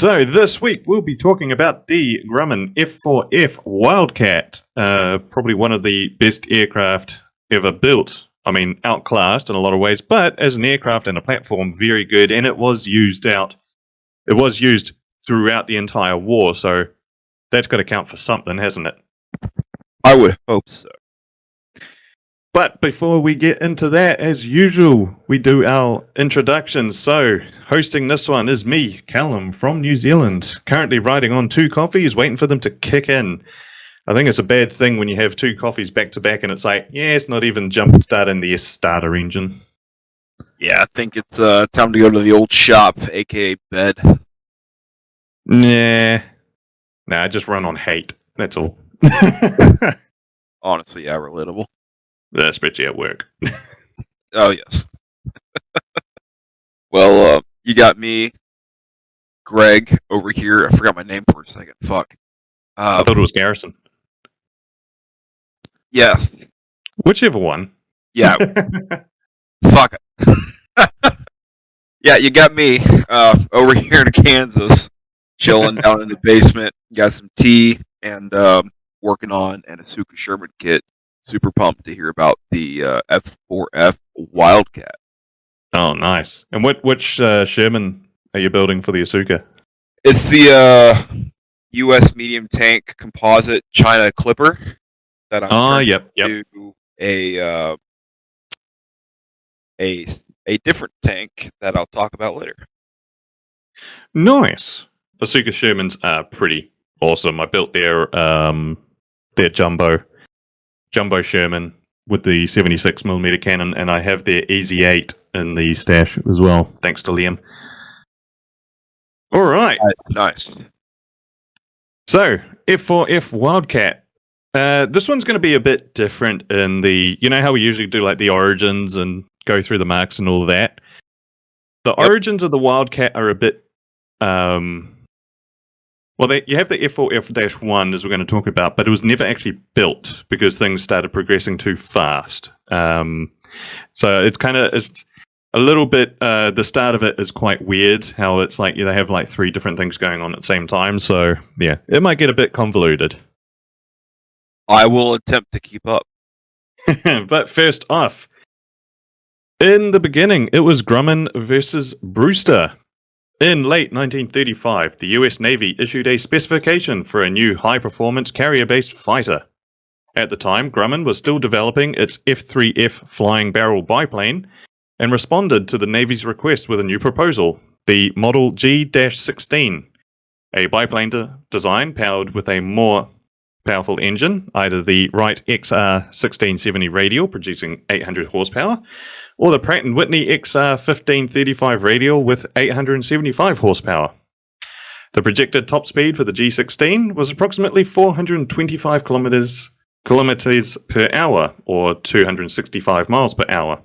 So this week we'll be talking about the Grumman F4F Wildcat, probably one of the best aircraft ever built. I mean, outclassed in a lot of ways, but as an aircraft and a platform, very good. And it was used throughout the entire war, so that's got to count for something, hasn't it? I would hope so. But before we get into that, as usual, we do our introductions. So, hosting this one is me, Callum, from New Zealand, currently riding on 2 coffees, waiting for them to kick in. I think it's a bad thing when you have 2 coffees back to back and it's like, it's not even jump starting the starter engine. Yeah, I think it's time to go to the old shop, aka bed. Nah, I just run on hate. That's all. Honestly, yeah, relatable. Especially at work. Oh, yes. Well, you got me, Greg, over here. I forgot my name for a second. Fuck. I thought it was Garrison. Yes. Whichever one. Yeah. Fuck it. Yeah, you got me over here in Kansas, chilling down in the basement. Got some tea and working on an Asuka Sherman kit. Super pumped to hear about the F4F Wildcat. Oh, nice. And which Sherman are you building for the Asuka? It's the U.S. medium tank composite China Clipper that I'm yep. to a different tank that I'll talk about later. Nice. Asuka Shermans are pretty awesome. I built their jumbo Sherman with the 76mm cannon, and I have their Easy 8 in the stash as well, thanks to Liam. All right. Nice. So, F4F Wildcat. This one's going to be a bit different in the, you know how we usually do like the origins and go through the marks and all of that? The origins of the Wildcat are a bit, you have the F4F-1 as we're going to talk about, but it was never actually built because things started progressing too fast. So it's a little bit, the start of it is quite weird, how it's like they have like 3 different things going on at the same time. So yeah, it might get a bit convoluted. I will attempt to keep up. But first off, in the beginning, it was Grumman versus Brewster. In late 1935, the US Navy issued a specification for a new high-performance carrier-based fighter. At the time, Grumman was still developing its F-3F flying barrel biplane and responded to the Navy's request with a new proposal, the Model G-16, a biplane design powered with a more powerful engine, either the Wright XR-1670 radial producing 800 horsepower, or the Pratt & Whitney XR-1535 radial with 875 horsepower. The projected top speed for the G16 was approximately 425 kilometers per hour, or 265 miles per hour.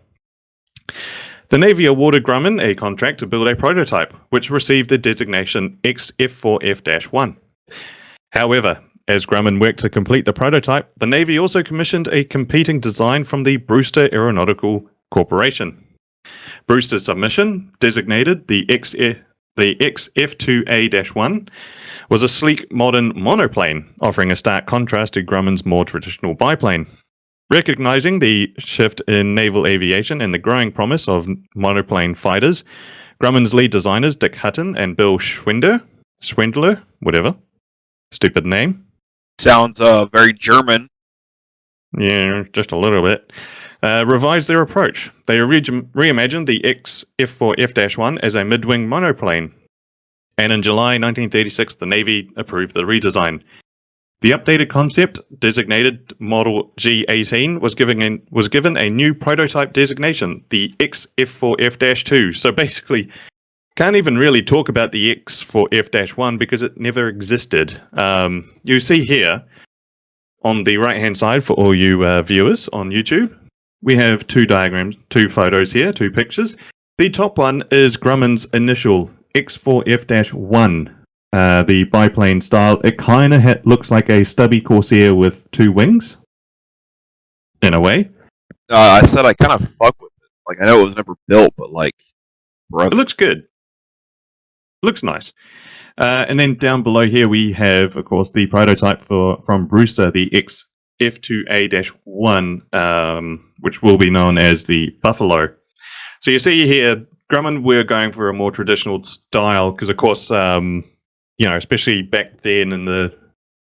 The Navy awarded Grumman a contract to build a prototype, which received the designation XF4F-1. However, as Grumman worked to complete the prototype, the Navy also commissioned a competing design from the Brewster Aeronautical Corporation. Brewster's submission, designated the XF2A-1, was a sleek, modern monoplane, offering a stark contrast to Grumman's more traditional biplane. Recognizing the shift in naval aviation and the growing promise of monoplane fighters, Grumman's lead designers Dick Hutton and Bill Schwendler, whatever, stupid name. Sounds very German. Yeah, just a little bit. Revised their approach. They reimagined the XF4F-1 as a mid-wing monoplane. And in July 1936, the Navy approved the redesign. The updated concept, designated Model G18, was given a new prototype designation, the XF4F-2. So basically, can't even really talk about the X4F-1 because it never existed. You see here, on the right-hand side for all you viewers on YouTube, we have 2 diagrams, 2 photos here, 2 pictures. The top one is Grumman's initial X4F-1, the biplane style. It kind of looks like a stubby Corsair with 2 wings, in a way. I said I kind of fuck with it. Like, I know it was never built, but like, brother. It looks good. Looks nice. And then down below here we have, of course, the prototype from Brewster, the XF2A-1, which will be known as the Buffalo. So you see here, Grumman were going for a more traditional style because, of course, especially back then in the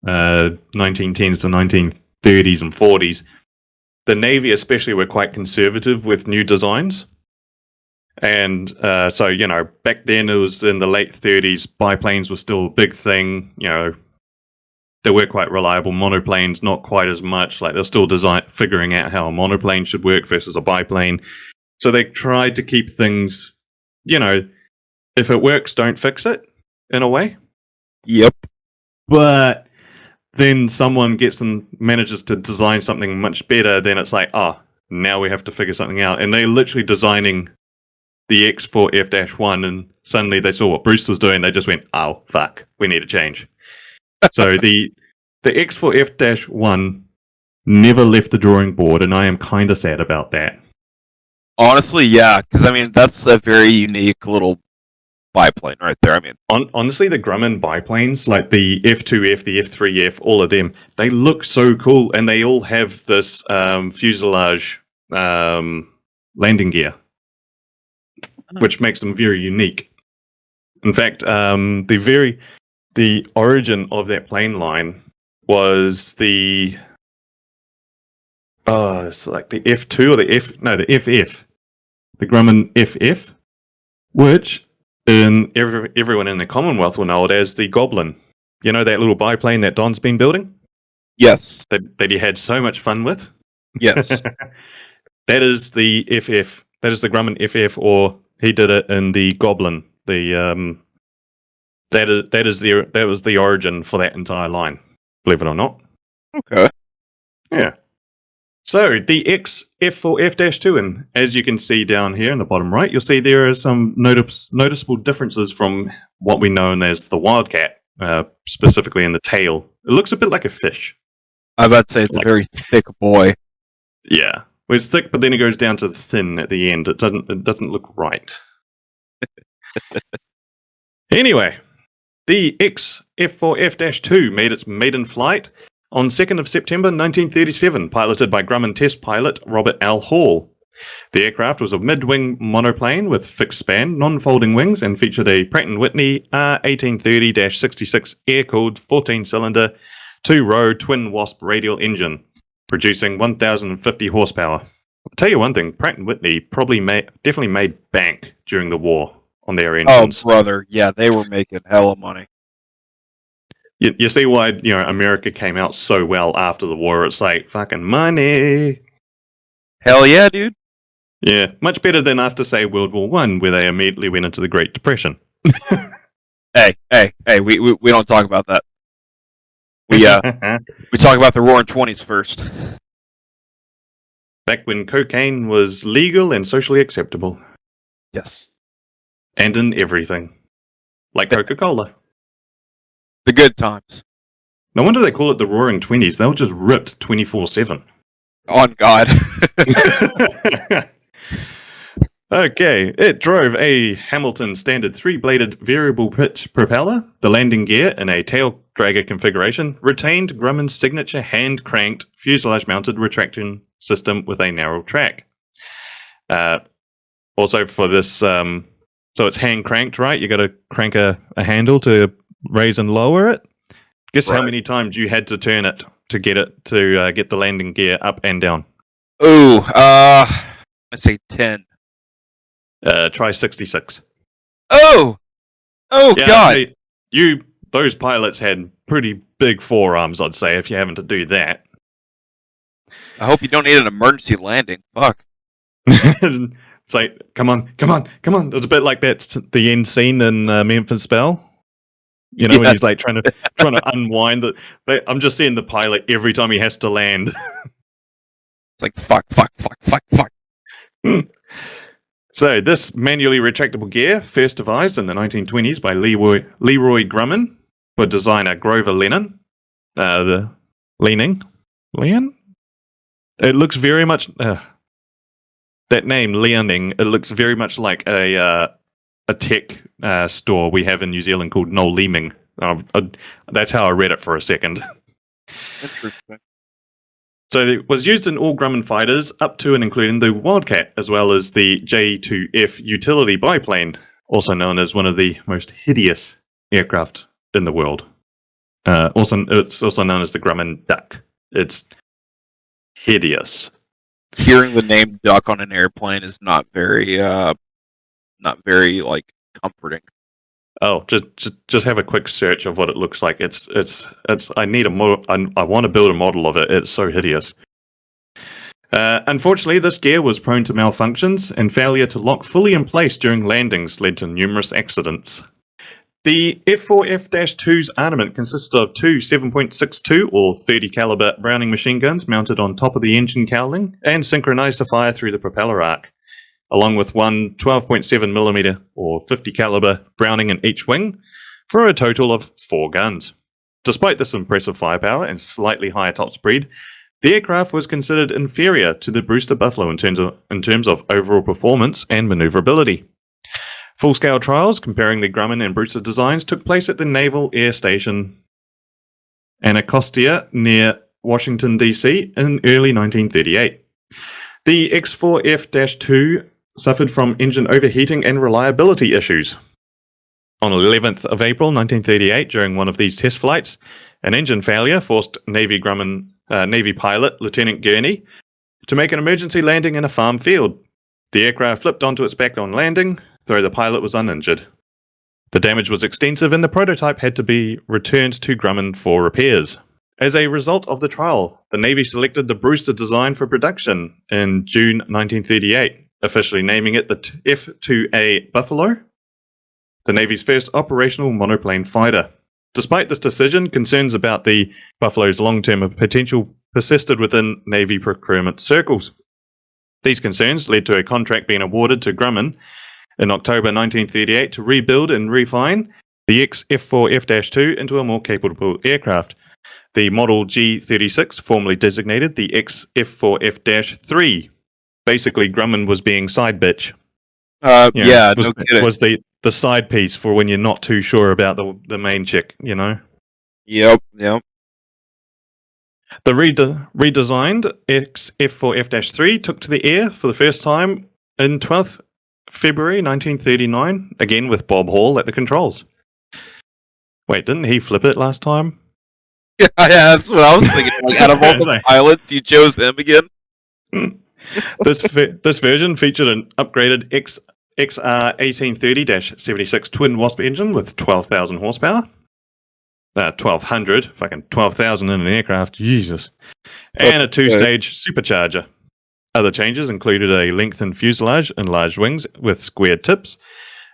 1910s to 1930s and 40s, the Navy especially were quite conservative with new designs. And so, back then it was in the late 30s, biplanes were still a big thing. They were quite reliable. Monoplanes, not quite as much. Like they're still figuring out how a monoplane should work versus a biplane. So they tried to keep things, if it works, don't fix it, in a way. Yep. But then someone manages to design something much better, then it's like, now we have to figure something out. And they're literally designing the X4F-1, and suddenly they saw what Bruce was doing. They just went, oh, fuck, we need to change. So the X4F-1 never left the drawing board, and I am kind of sad about that. Honestly, yeah, because that's a very unique little biplane right there. Honestly, the Grumman biplanes, like the F2F, the F3F, all of them, they look so cool, and they all have this fuselage landing gear, which makes them very unique. In fact, the origin of that plane line was it's like the F2 or the FF, the Grumman FF, which everyone in the Commonwealth will know it as the Goblin. You know that little biplane that Don's been building? Yes. That he had so much fun with? Yes. That is the FF. That is the Grumman FF, or he did it in the Goblin. That was the origin for that entire line, believe it or not. Okay. Yeah. So the XF4F-2, and as you can see down here in the bottom right, you'll see there are some noticeable differences from what we know as the Wildcat, specifically in the tail. It looks a bit like a fish. I was about to say it's a very thick boy. Yeah, well, it's thick, but then it goes down to the thin at the end. It doesn't look right. Anyway, the XF4F-2 made its maiden flight on 2nd of September 1937, piloted by Grumman test pilot Robert L. Hall. The aircraft was a mid-wing monoplane with fixed-span, non-folding wings and featured a Pratt & Whitney R1830-66 air-cooled 14-cylinder, 2-row twin-wasp radial engine, producing 1,050 horsepower. I'll tell you one thing, Pratt & Whitney definitely made bank during the war on their engines. Oh, brother, yeah, they were making hella money. You see why America came out so well after the war. It's like fucking money. Hell yeah, dude. Yeah, much better than after, say, World War I, where they immediately went into the Great Depression. Hey, we don't talk about that. We talk about the Roaring '20s first. Back when cocaine was legal and socially acceptable. Yes. And in everything. Like Coca-Cola. The good times. No wonder they call it the Roaring '20s. They were just ripped 24/7. On God. Okay, it drove a Hamilton standard 3-bladed variable pitch propeller, the landing gear in a tail dragger configuration, retained Grumman's signature hand-cranked fuselage-mounted retraction system with a narrow track. Also for this, so it's hand-cranked, right? You got to crank a handle to raise and lower it. Guess right. How many times you had to turn it to get the landing gear up and down? Ooh, let's say 10. Try 66. Oh Yeah, God! Those pilots had pretty big forearms, I'd say, if you're having to do that. I hope you don't need an emergency landing. Fuck. It's like, come on. It's a bit like the end scene in Memphis Belle. When he's like trying to unwind the. I'm just seeing the pilot every time he has to land. It's like fuck. So this manually retractable gear, first devised in the 1920s by Leroy Grumman for designer Grover Lennon. Lenin? It looks very much that name Leoning. It looks very much like a a tech store we have in New Zealand called Noel Leeming. That's how I read it for a second. Interesting. So it was used in all Grumman fighters up to and including the Wildcat, as well as the J2F utility biplane, also known as one of the most hideous aircraft in the world. It's also known as the Grumman Duck. It's hideous. Hearing the name duck on an airplane is not very like comforting. Oh, just have a quick search of what it looks like. It's. I need a model. I want to build a model of it. It's so hideous. Unfortunately, this gear was prone to malfunctions, and failure to lock fully in place during landings led to numerous accidents. The F4F-2's armament consisted of two 7.62 or 30 caliber Browning machine guns mounted on top of the engine cowling and synchronized to fire through the propeller arc, along with one 12.7mm or 50 caliber Browning in each wing, for a total of 4 guns. Despite this impressive firepower and slightly higher top speed, the aircraft was considered inferior to the Brewster Buffalo in terms of overall performance and maneuverability. Full-scale trials comparing the Grumman and Brewster designs took place at the Naval Air Station Anacostia near Washington, D.C. in early 1938. The X4F-2 suffered from engine overheating and reliability issues. On 11th of April 1938, during one of these test flights, an engine failure forced Navy pilot Lieutenant Gurney to make an emergency landing in a farm field. The aircraft flipped onto its back on landing, though the pilot was uninjured. The damage was extensive and the prototype had to be returned to Grumman for repairs. As a result of the trial, the Navy selected the Brewster design for production in June 1938, officially naming it the F-2A Buffalo, the Navy's first operational monoplane fighter. Despite this decision, concerns about the Buffalo's long-term potential persisted within Navy procurement circles. These concerns led to a contract being awarded to Grumman in October 1938 to rebuild and refine the X-F4F-2 into a more capable aircraft. The Model G36, formerly designated the X-F4F-3. Basically, Grumman was being side bitch. No kidding. Was the side piece for when you're not too sure about the main chick, you know? Yep. The redesigned X-F4F-3 took to the air for the first time in 12th February 1939, again with Bob Hall at the controls. Wait, didn't he flip it last time? Yeah, that's what I was thinking. Like, out of all the pilots, you chose him again? This version featured an upgraded XR 1830-76 twin Wasp engine with 12,000 horsepower. 1,200, fucking 12,000 in an aircraft, Jesus. And a two-stage supercharger. Other changes included a lengthened fuselage, enlarged wings with squared tips,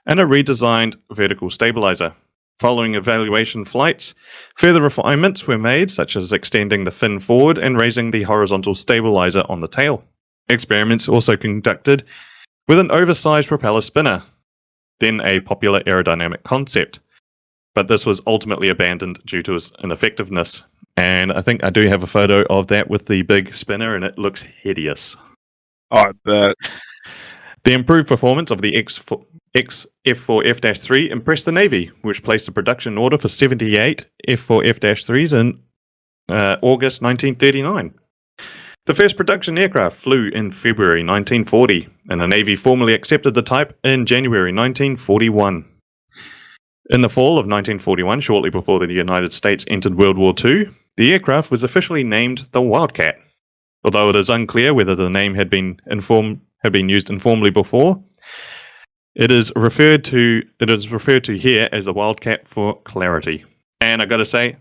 and a redesigned vertical stabilizer. Following evaluation flights, further refinements were made, such as extending the fin forward and raising the horizontal stabilizer on the tail. Experiments also conducted with an oversized propeller spinner, then a popular aerodynamic concept. But this was ultimately abandoned due to its ineffectiveness. And I think I do have a photo of that with the big spinner, and it looks hideous. Oh, I bet. The improved performance of the F4F-3 impressed the Navy, which placed a production order for 78 F4F-3s in August 1939. The first production aircraft flew in February 1940, and the Navy formally accepted the type in January 1941. In the fall of 1941, shortly before the United States entered World War II, the aircraft was officially named the Wildcat. Although it is unclear whether the name had been used informally before, it is referred to here as the Wildcat for clarity. And I got to say,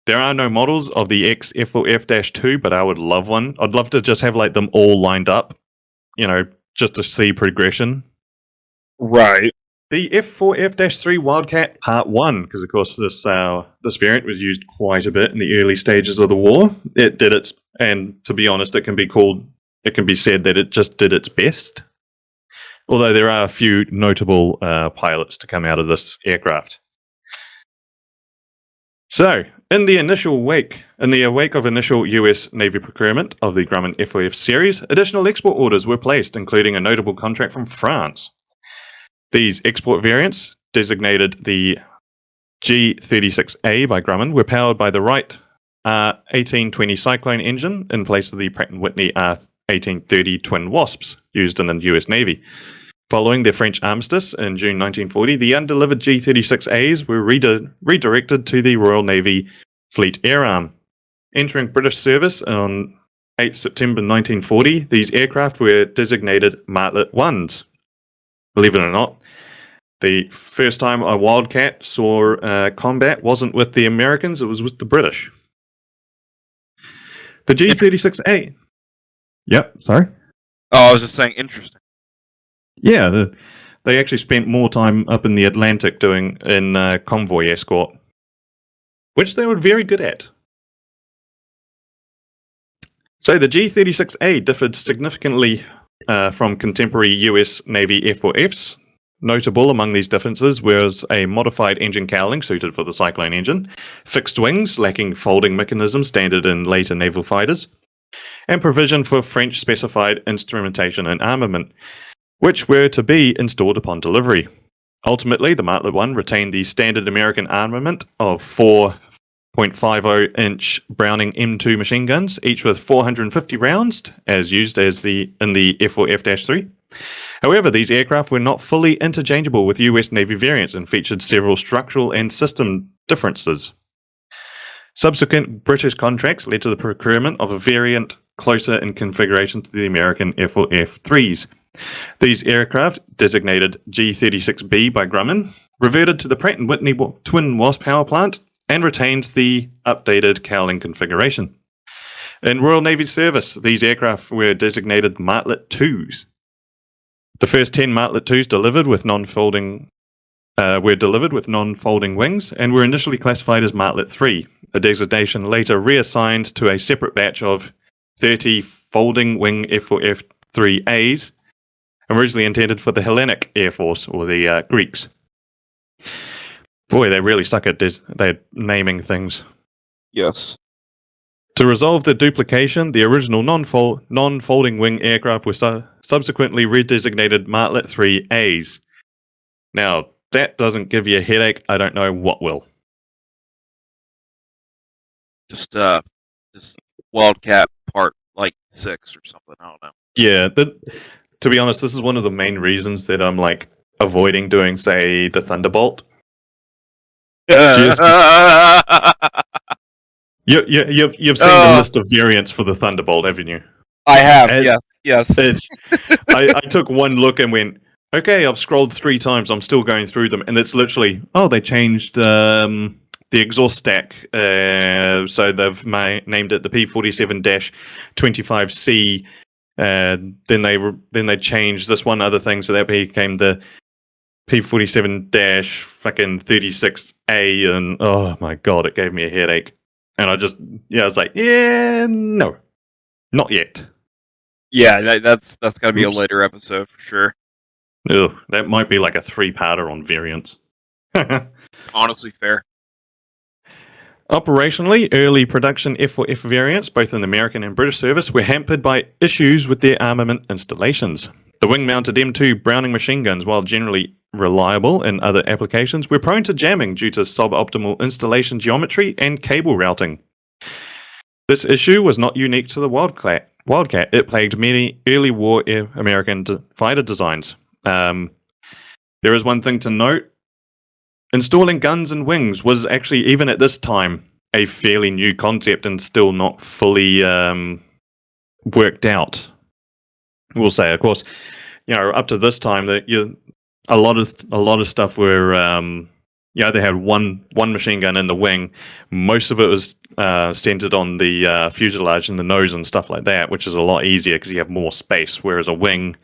there are no models of the X-F4F-2, but I would love one. I'd love to just have like them all lined up, you know, just to see progression. Right. The F4F-3 Wildcat Part 1, because of course this variant was used quite a bit in the early stages of the war. It did its, and to be honest, it can be said that it just did its best. Although there are a few notable pilots to come out of this aircraft. So, in the wake of initial US Navy procurement of the Grumman F4F series, additional export orders were placed, including a notable contract from France. These export variants, designated the G36A by Grumman, were powered by the Wright R1820 Cyclone engine in place of the Pratt & Whitney R1830 Twin Wasps used in the US Navy. Following the French armistice in June 1940, the undelivered G36As were redirected to the Royal Navy Fleet Air Arm. Entering British service on 8 September 1940, these aircraft were designated Martlet 1s. Believe it or not, the first time a Wildcat saw combat wasn't with the Americans, it was with the British. The G36A. Yep, sorry? Oh, I was just saying, interesting. Yeah, they actually spent more time up in the Atlantic doing convoy escort, which they were very good at. So the G36A differed significantly from contemporary US Navy F4Fs. Notable among these differences was a modified engine cowling suited for the Cyclone engine, fixed wings lacking folding mechanism standard in later naval fighters, and provision for French-specified instrumentation and armament, which were to be installed upon delivery. Ultimately, the Martlet 1 retained the standard American armament of 4.50-inch Browning M2 machine guns, each with 450 rounds, as used in the F4F-3. However, these aircraft were not fully interchangeable with US Navy variants and featured several structural and system differences. Subsequent British contracts led to the procurement of a variant closer in configuration to the American F4F-3s. These aircraft, designated G36B by Grumman, reverted to the Pratt & Whitney Twin Wasp power plant and retains the updated cowling configuration. In Royal Navy service, these aircraft were designated Martlet 2s. The first 10 Martlet 2s were delivered with non-folding wings and were initially classified as Martlet 3, a designation later reassigned to a separate batch of 30 folding wing F4F-3As, originally intended for the Hellenic Air Force, or the Greeks. Boy, they really suck at they're naming things. Yes. To resolve the duplication, the original non-folding wing aircraft were subsequently redesignated Martlet 3As. Now, that doesn't give you a headache. I don't know what will. Just Wildcat Part 6 or something. I don't know. Yeah, to be honest, this is one of the main reasons that I'm avoiding doing, say, the Thunderbolt. You've seen the list of variants for the Thunderbolt, haven't you? I have. Yes. I took one look and went, okay, I've scrolled 3 times. I'm still going through them, and it's literally, they changed the exhaust stack, so they've named it the P47-25C. Then they changed this one other thing, so that became the P47-36A, and oh my god, it gave me a headache. And I was like, no, not yet. Yeah, that's gotta be a later episode for sure. Ugh, that might be like a 3-parter on variants. Honestly, fair. Operationally, early production F4F variants, both in American and British service, were hampered by issues with their armament installations. The wing-mounted M2 Browning machine guns, while generally reliable in other applications, were prone to jamming due to suboptimal installation geometry and cable routing. This issue was not unique to the Wildcat. It plagued many early war American fighter designs. There is one thing to note. Installing guns and wings was actually, even at this time, a fairly new concept and still not fully worked out. We'll say, of course, up to this time that a lot of stuff were, they had one machine gun in the wing. Most of it was centered on the fuselage and the nose and stuff like that, which is a lot easier because you have more space. Whereas a wing,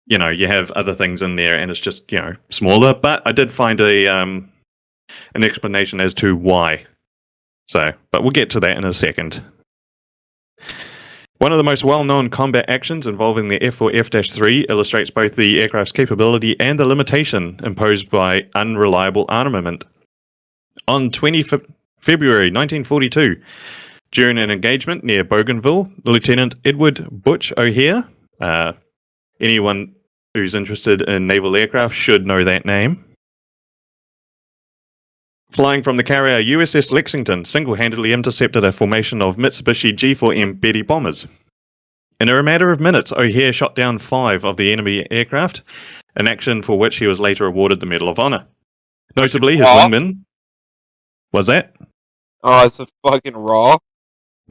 you have other things in there and it's just, smaller. But I did find an explanation as to why. But we'll get to that in a second. One of the most well-known combat actions involving the F4F-3 illustrates both the aircraft's capability and the limitation imposed by unreliable armament. On 20 February 1942, during an engagement near Bougainville, Lieutenant Edward Butch O'Hare, anyone who's interested in naval aircraft should know that name. Flying from the carrier USS Lexington, single-handedly intercepted a formation of Mitsubishi G4M Betty bombers. In a matter of minutes, O'Hare shot down 5 of the enemy aircraft, an action for which he was later awarded the Medal of Honor. Notably, his wingman... Was that? Oh, it's a fucking raw.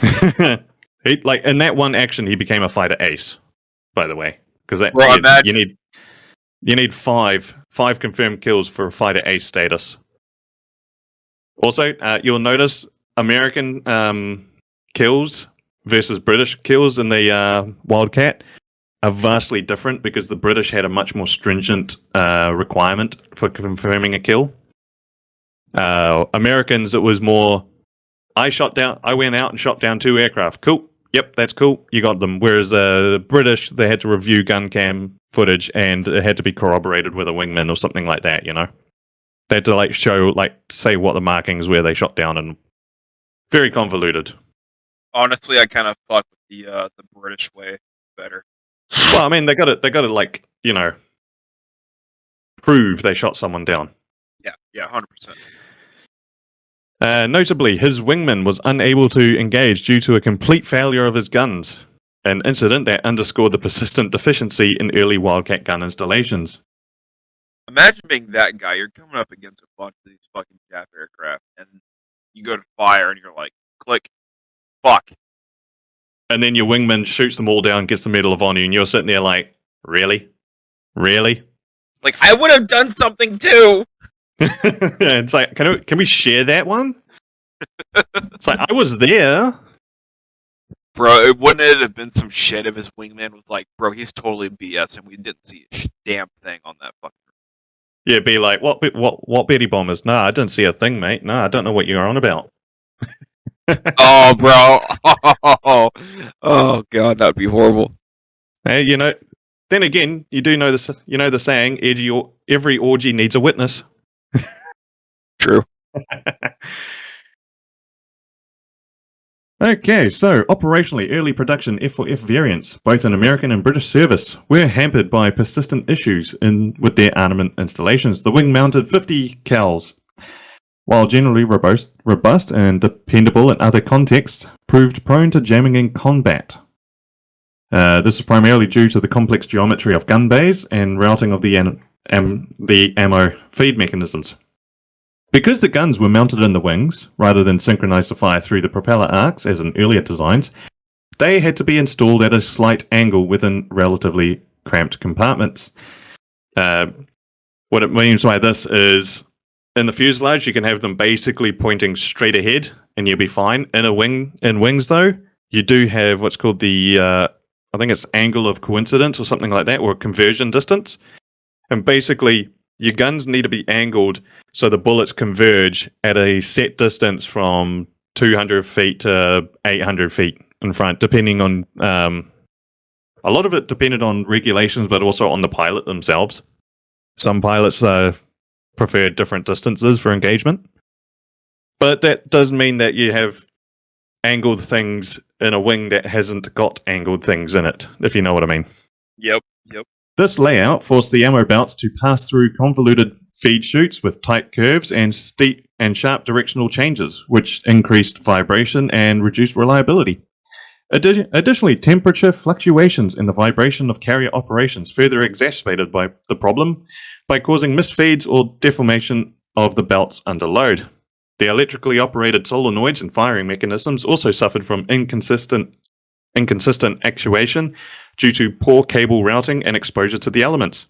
In that one action, he became a fighter ace, by the way. Because you need 5 confirmed kills for a fighter ace status. Also, you'll notice American kills versus British kills in the Wildcat are vastly different because the British had a much more stringent requirement for confirming a kill. Americans, it was more, I went out and shot down 2 aircraft. Cool. Yep, that's cool. You got them. Whereas the British, they had to review gun cam footage and it had to be corroborated with a wingman or something like that, you know? They had to show, say what the markings where they shot down, and very convoluted. Honestly, I kind of fuck with the British way better. Well, I mean, they got to prove they shot someone down. Yeah, 100%. Notably, his wingman was unable to engage due to a complete failure of his guns, an incident that underscored the persistent deficiency in early Wildcat gun installations. Imagine being that guy. You're coming up against a bunch of these fucking Jap aircraft, and you go to fire, and you're like, click, fuck. And then your wingman shoots them all down, gets the Medal of Honor, and you're sitting there like, really? Really? Like, I would have done something too! It's like, can we share that one? It's like, I was there. Bro, wouldn't it have been some shit if his wingman was like, bro, he's totally BS, and we didn't see a damn thing on that fucking... Yeah, be like, what Betty bombers? Nah, I didn't see a thing, mate. Nah, I don't know what you're on about. Oh, bro. Oh, God, that'd be horrible. Hey, then again, you do know this. You know the saying, every orgy needs a witness. True. Okay, so operationally, early production F4F variants, both in American and British service, were hampered by persistent issues with their armament installations. The wing-mounted 50 cals, while generally robust and dependable in other contexts, proved prone to jamming in combat. This is primarily due to the complex geometry of gun bays and routing of the ammo feed mechanisms. Because the guns were mounted in the wings, rather than synchronized to fire through the propeller arcs as in earlier designs, they had to be installed at a slight angle within relatively cramped compartments. What it means by this is, in the fuselage, you can have them basically pointing straight ahead, and you'll be fine. In wings, though, you do have what's called the, I think it's angle of coincidence or something like that, or conversion distance. And basically, your guns need to be angled so the bullets converge at a set distance from 200 feet to 800 feet in front, depending on, a lot of it depended on regulations, but also on the pilot themselves. Some pilots prefer different distances for engagement. But that does mean that you have angled things in a wing that hasn't got angled things in it, if you know what I mean. Yep. This layout forced the ammo belts to pass through convoluted feed chutes with tight curves and steep and sharp directional changes, which increased vibration and reduced reliability. Additionally, temperature fluctuations and the vibration of carrier operations further exacerbated by the problem by causing misfeeds or deformation of the belts under load. The electrically operated solenoids and firing mechanisms also suffered from inconsistent actuation due to poor cable routing and exposure to the elements.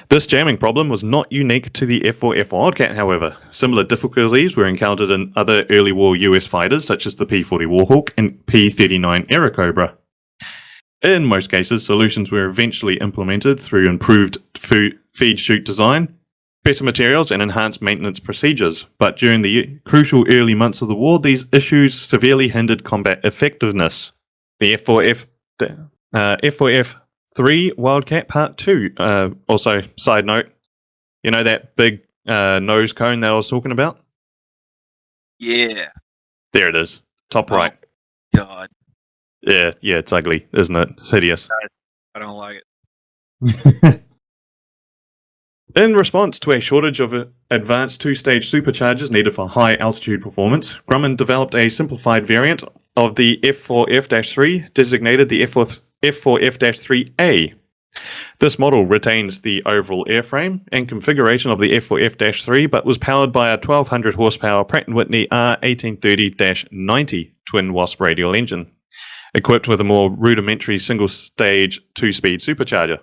This jamming problem was not unique to the F4F Wildcat, however. Similar difficulties were encountered in other early war US fighters such as the P-40 Warhawk and P-39 Airacobra. In most cases, solutions were eventually implemented through improved feed chute design, better materials and enhanced maintenance procedures, but during the crucial early months of the war, these issues severely hindered combat effectiveness. The F4F-3 Wildcat Part 2, also, side note, you know that big nose cone that I was talking about? Yeah. There it is, top right. God. Yeah, it's ugly, isn't it? It's hideous. I don't like it. In response to a shortage of advanced two-stage superchargers needed for high-altitude performance, Grumman developed a simplified variant of the F4F-3, designated the F4F-3A. This model retains the overall airframe and configuration of the F4F-3, but was powered by a 1200 horsepower Pratt & Whitney R1830-90 twin Wasp radial engine, equipped with a more rudimentary single-stage two-speed supercharger.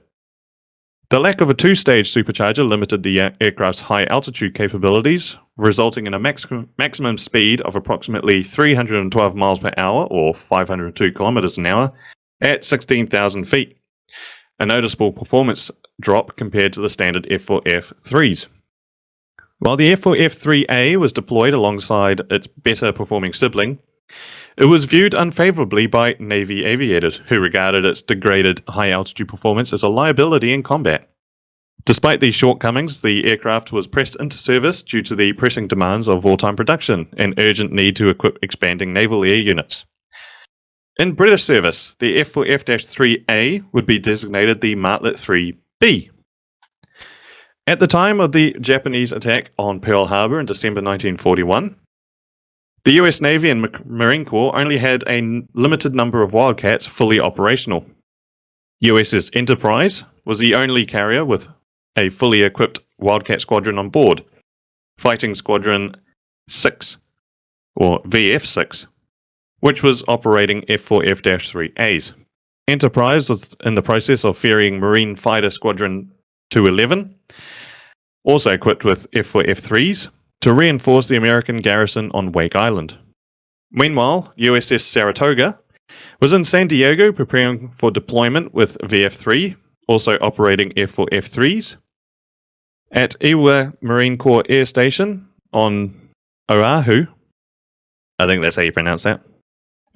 The lack of a two-stage supercharger limited the aircraft's high-altitude capabilities, resulting in a maximum speed of approximately 312 miles per hour, or 502 kilometers an hour, at 16,000 feet, a noticeable performance drop compared to the standard F4F-3s. While the F4F-3A was deployed alongside its better-performing sibling, it was viewed unfavorably by Navy aviators, who regarded its degraded high-altitude performance as a liability in combat. Despite these shortcomings, the aircraft was pressed into service due to the pressing demands of wartime production and urgent need to equip expanding naval air units. In British service, the F4F-3A would be designated the Martlet 3B. At the time of the Japanese attack on Pearl Harbor in December 1941, the US Navy and Marine Corps only had a limited number of Wildcats fully operational. USS Enterprise was the only carrier with a fully equipped Wildcat squadron on board, Fighting Squadron 6, or VF6, which was operating F4F-3As. Enterprise was in the process of ferrying Marine Fighter Squadron 211, also equipped with F4F-3s, to reinforce the American garrison on Wake Island. Meanwhile, USS Saratoga was in San Diego preparing for deployment with VF-3, also operating F4F-3s. At Iwa Marine Corps Air Station on Oahu, I think that's how you pronounce that,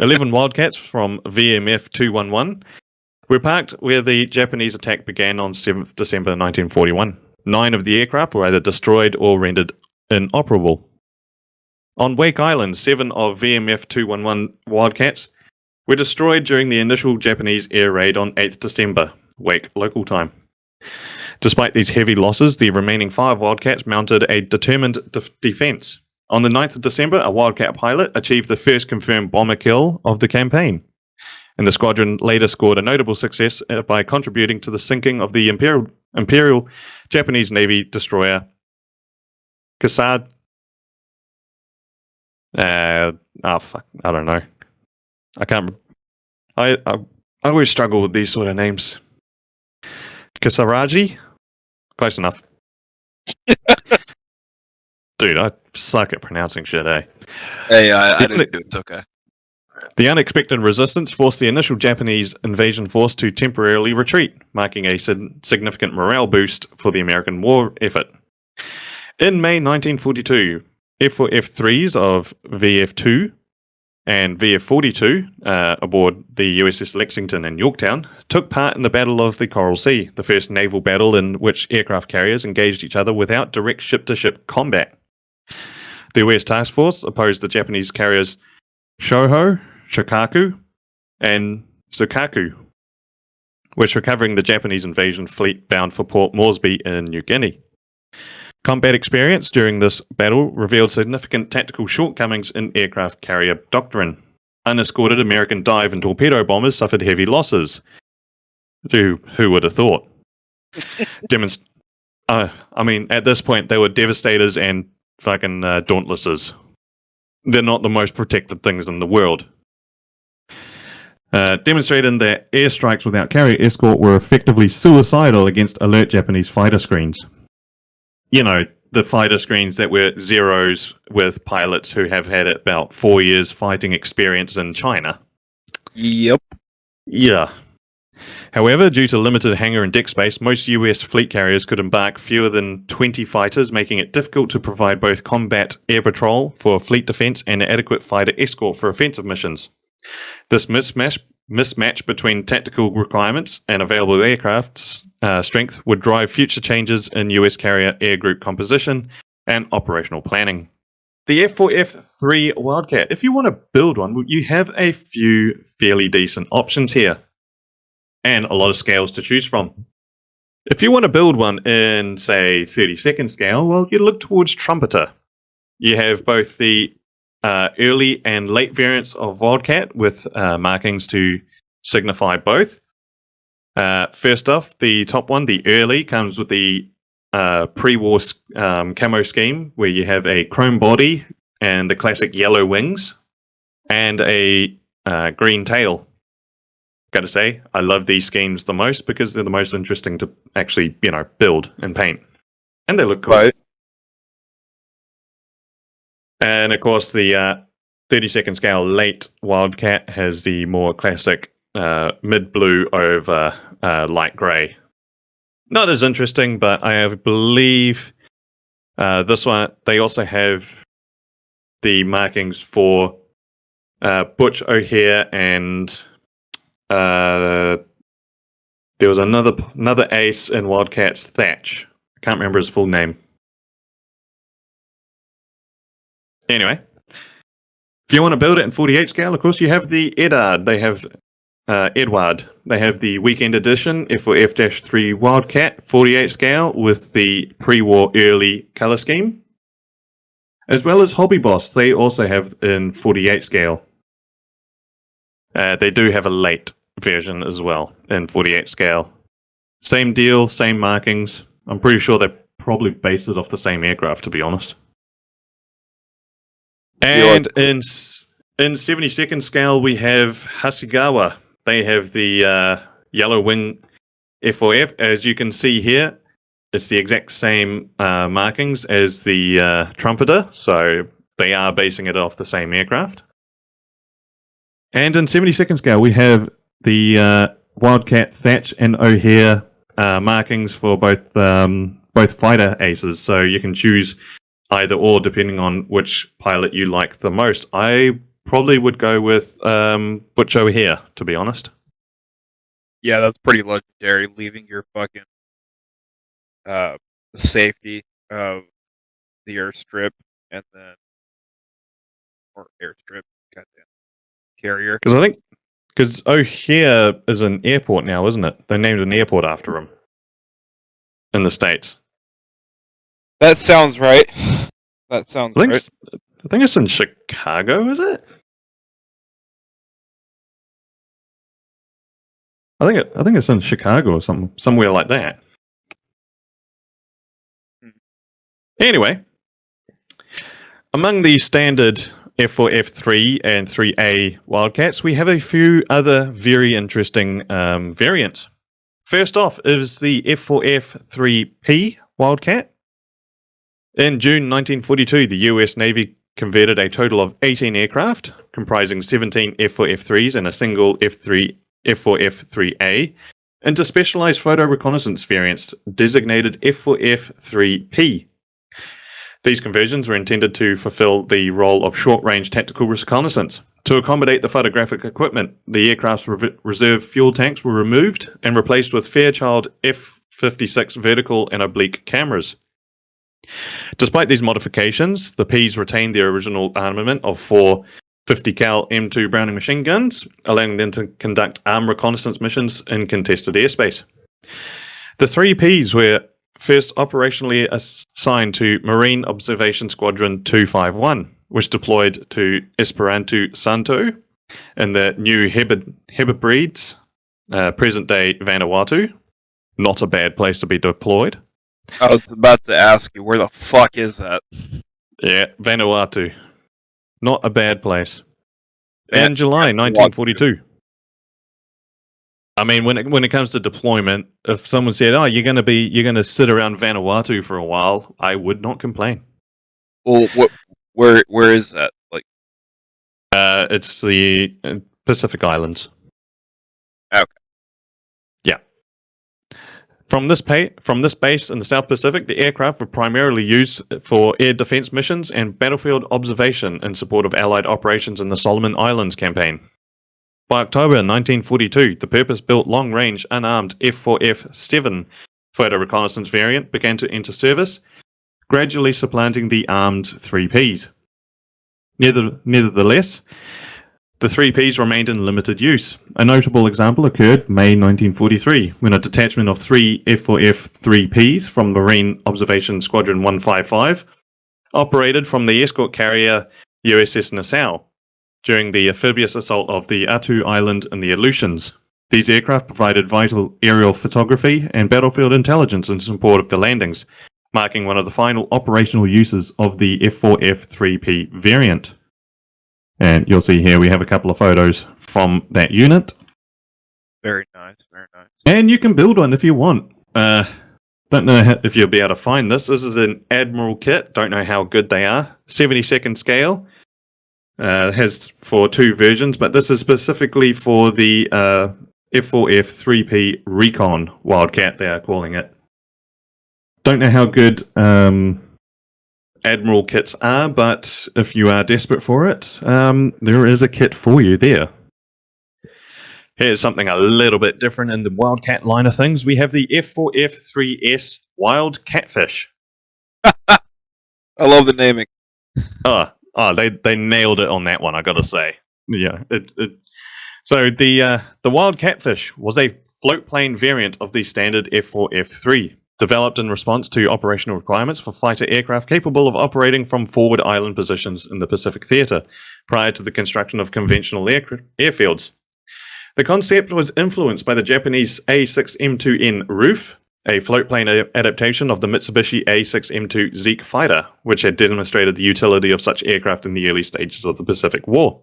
11 Wildcats from VMF 211 were parked where the Japanese attack began on 7th December 1941. 9 of the aircraft were either destroyed or rendered inoperable. On Wake Island, 7 of VMF 211 Wildcats were destroyed during the initial Japanese air raid on 8th December, Wake local time. Despite these heavy losses, the remaining 5 Wildcats mounted a determined defense. On the 9th of December, a Wildcat pilot achieved the first confirmed bomber kill of the campaign, and the squadron later scored a notable success by contributing to the sinking of the Imperial Japanese Navy destroyer Kasad. I don't know. I can't. I always struggle with these sort of names. Kasaraji? Close enough. Dude, I suck at pronouncing shit, eh? Hey, I didn't do it. It's okay. The unexpected resistance forced the initial Japanese invasion force to temporarily retreat, marking a significant morale boost for the American war effort. In May 1942, F4F-3s of VF-2 and VF-42 aboard the USS Lexington and Yorktown took part in the Battle of the Coral Sea, the first naval battle in which aircraft carriers engaged each other without direct ship-to-ship combat. The US Task Force opposed the Japanese carriers Shoho, Shokaku, and Sukaku, which were covering the Japanese invasion fleet bound for Port Moresby in New Guinea. Combat experience during this battle revealed significant tactical shortcomings in aircraft carrier doctrine. Unescorted American dive and torpedo bombers suffered heavy losses. Who would have thought? At this point, they were devastators and fucking dauntlesses. They're not the most protected things in the world. Demonstrating that airstrikes without carrier escort were effectively suicidal against alert Japanese fighter screens. You know, the fighter screens that were zeros with pilots who have had about 4 years fighting experience in China. Yep. Yeah. However, due to limited hangar and deck space, most US fleet carriers could embark fewer than 20 fighters, making it difficult to provide both combat air patrol for fleet defense and adequate fighter escort for offensive missions. This mismatch between tactical requirements and available aircraft strength would drive future changes in US carrier air group composition and operational planning. The F4F-3 Wildcat, if you want to build one, you have a few fairly decent options here and a lot of scales to choose from. If you want to build one in, say, 32nd scale, well, you look towards Trumpeter. You have both the early and late variants of Wildcat with markings to signify both. First off, the top one, the early, comes with the pre-war camo scheme, where you have a chrome body and the classic yellow wings and a green tail. Gotta say, I love these schemes the most because they're the most interesting to actually, build and paint. And they look cool. Right. And of course, the 32nd scale late Wildcat has the more classic mid-blue over light grey. Not as interesting, but I believe this one, they also have the markings for Butch O'Hare and there was another ace in Wildcat's, Thatch. I can't remember his full name. Anyway, if you want to build it in 48 scale, of course, you have the Edard. They have Edward. They have the Weekend Edition F4F-3 Wildcat 48 scale with the pre-war early color scheme, as well as Hobby Boss. They also have in 48 scale. They do have a late version as well in 48 scale. Same deal, same markings. I'm pretty sure they probably based it off the same aircraft, to be honest. And in 72nd scale, we have Hasegawa. They have the yellow wing F4F. As you can see here, it's the exact same markings as the Trumpeter, so they are basing it off the same aircraft. And in 72nd scale, we have the Wildcat, Thatch, and O'Hare markings for both fighter aces, so you can choose either or depending on which pilot you like the most. I probably would go with Butch O'Hare, to be honest. Yeah, that's pretty legendary, leaving your fucking safety of the airstrip and then goddamn carrier. Because O'Hare is an airport now, isn't it? They named an airport after him in the States. That sounds right. That sounds right. I think it's in Chicago, is it? I think it's in Chicago or somewhere like that. Anyway, among the standard F4, F3, and 3A Wildcats, we have a few other very interesting variants. First off is the F4F-3P Wildcat. In June 1942, the US Navy converted a total of 18 aircraft, comprising 17 F4F-3s and a single F4F-3A, into specialized photo reconnaissance variants designated F4F-3P. These conversions were intended to fulfill the role of short-range tactical reconnaissance. To accommodate the photographic equipment, the aircraft's reserve fuel tanks were removed and replaced with Fairchild F-56 vertical and oblique cameras. Despite these modifications, the Ps retained their original armament of 4 50 cal M2 Browning machine guns, allowing them to conduct armed reconnaissance missions in contested airspace. The 3 Ps were first operationally assigned to Marine Observation Squadron 251, which deployed to Esperanto Santo in the New Hebrides, present-day Vanuatu. Not a bad place to be deployed. I was about to ask you, where the fuck is that? Yeah, Vanuatu. Not a bad place. In July 1942. I mean, when it comes to deployment, if someone said, "Oh, you're gonna sit around Vanuatu for a while," I would not complain. Well, where is that? Like, it's the Pacific Islands. Okay. Yeah. From this base in the South Pacific, the aircraft were primarily used for air defense missions and battlefield observation in support of Allied operations in the Solomon Islands campaign. By October 1942, the purpose-built long-range unarmed F4F-7 photo reconnaissance variant began to enter service, gradually supplanting the armed 3Ps. Nevertheless, The 3Ps remained in limited use. A notable example occurred May 1943, when a detachment of 3 F4F 3Ps from Marine Observation Squadron 155 operated from the escort carrier USS Nassau during the amphibious assault of the Attu Island in the Aleutians. These aircraft provided vital aerial photography and battlefield intelligence in support of the landings, marking one of the final operational uses of the F4F 3P variant. And you'll see here we have a couple of photos from that unit. Very nice, very nice. And you can build one if you want. Don't know if you'll be able to find this. This is an Admiral kit. Don't know how good they are. 72nd scale. Has for 2 versions, but this is specifically for the F4F 3P Recon Wildcat, they are calling it. Don't know how good Admiral kits are, but if you are desperate for it, there is a kit for you there. Here's something a little bit different in the Wildcat line of things. We have the F4F3S Wild Catfish. I love the naming. They nailed it on that one, I gotta say. Yeah. So the Wild Catfish was a float plane variant of the standard F4F3. Developed in response to operational requirements for fighter aircraft capable of operating from forward island positions in the Pacific Theater, prior to the construction of conventional airfields. The concept was influenced by the Japanese A6M2N Roof, a float plane adaptation of the Mitsubishi A6M2 Zeke fighter, which had demonstrated the utility of such aircraft in the early stages of the Pacific War.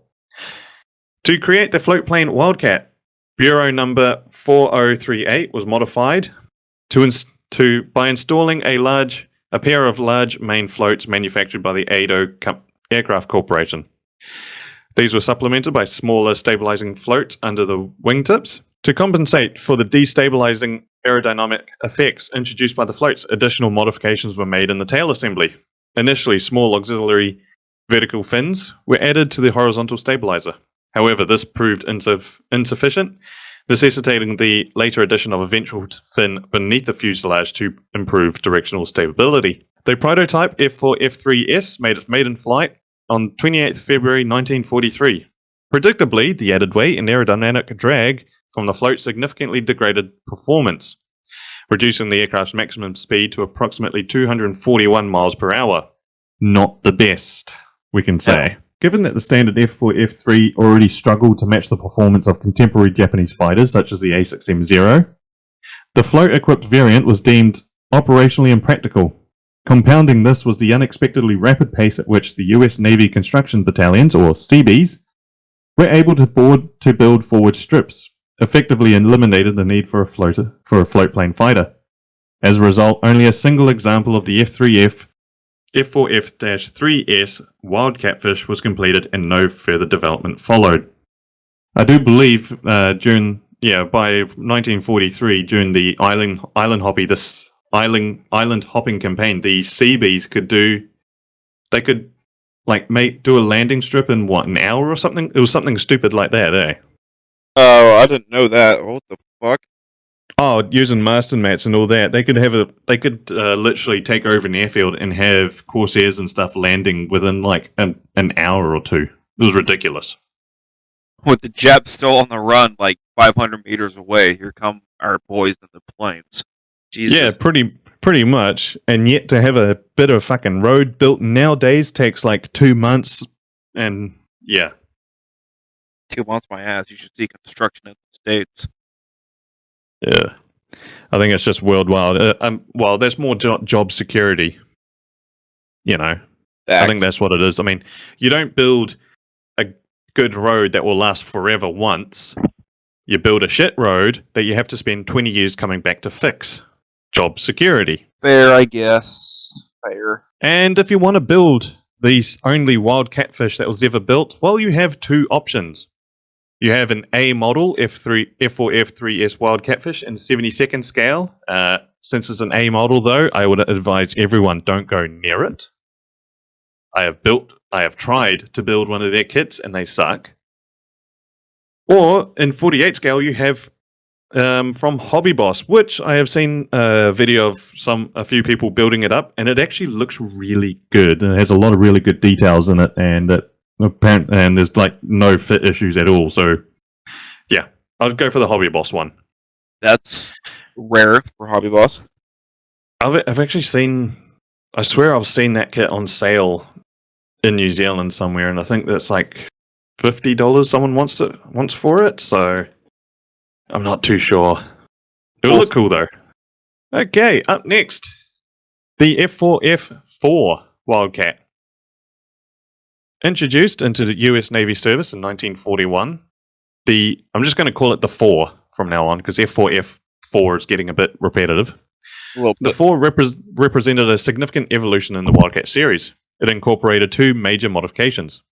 To create the float plane Wildcat, Bureau number 4038 was modified by installing a pair of large main floats manufactured by the Ado Aircraft Corporation. These were supplemented by smaller stabilizing floats under the wingtips. To compensate for the destabilizing aerodynamic effects introduced by the floats, additional modifications were made in the tail assembly. Initially, small auxiliary vertical fins were added to the horizontal stabilizer. However, this proved insufficient, necessitating the later addition of a ventral fin beneath the fuselage to improve directional stability. The prototype F4F3S made its maiden flight on 28 February 1943. Predictably, the added weight and aerodynamic drag from the float significantly degraded performance, reducing the aircraft's maximum speed to approximately 241 miles per hour. Not the best, we can say. Given that the standard F4F3 already struggled to match the performance of contemporary Japanese fighters such as the A6M0, the float-equipped variant was deemed operationally impractical. Compounding this was the unexpectedly rapid pace at which the US Navy construction battalions, or CBs, were able to build forward strips, effectively eliminated the need for a float plane fighter. As a result, only a single example of the F4F-3S Wild Catfish was completed and no further development followed. I do believe by 1943, during the island hopping campaign, the CBs could do a landing strip in an hour or something? It was something stupid like that, eh? Oh, I didn't know that. What the fuck? Oh, using master mats and all that, they could literally take over an airfield and have Corsairs and stuff landing within an hour or two. It was ridiculous. With the Japs still on the run, 500 meters away, here come our boys in the planes. Jesus. Yeah, pretty much. And yet to have a bit of fucking road built nowadays takes 2 months. And yeah. 2 months, my ass. You should see construction in the States. Yeah, I think it's just worldwide. There's more job security. I think that's what it is. I mean, you don't build a good road that will last forever once. You build a shit road that you have to spend 20 years coming back to fix. Job security. Fair, I guess. Fair. And if you want to build the only wild catfish that was ever built, you have 2 options. You have an A model F4F3S Wild Catfish in 72nd scale. Since it's an A model, though, I would advise everyone don't go near it. I have tried to build one of their kits, and they suck. Or in 48 scale, you have from Hobby Boss, which I have seen a video of a few people building it up, and it actually looks really good. And it has a lot of really good details in it, and apparent, and there's like no fit issues at all. So, yeah, I'd go for the Hobby Boss one. That's rare for Hobby Boss. I've actually seen. I swear I've seen that kit on sale in New Zealand somewhere, and I think that's like $50 someone wants for it. So I'm not too sure. It'll look cool though. Okay, up next, the F4F Wildcat. Introduced into the US Navy service in 1941, I'm just going to call it the 4 from now on because F4F4 is getting a bit repetitive. The 4 represented a significant evolution in the Wildcat series. It incorporated 2 major modifications: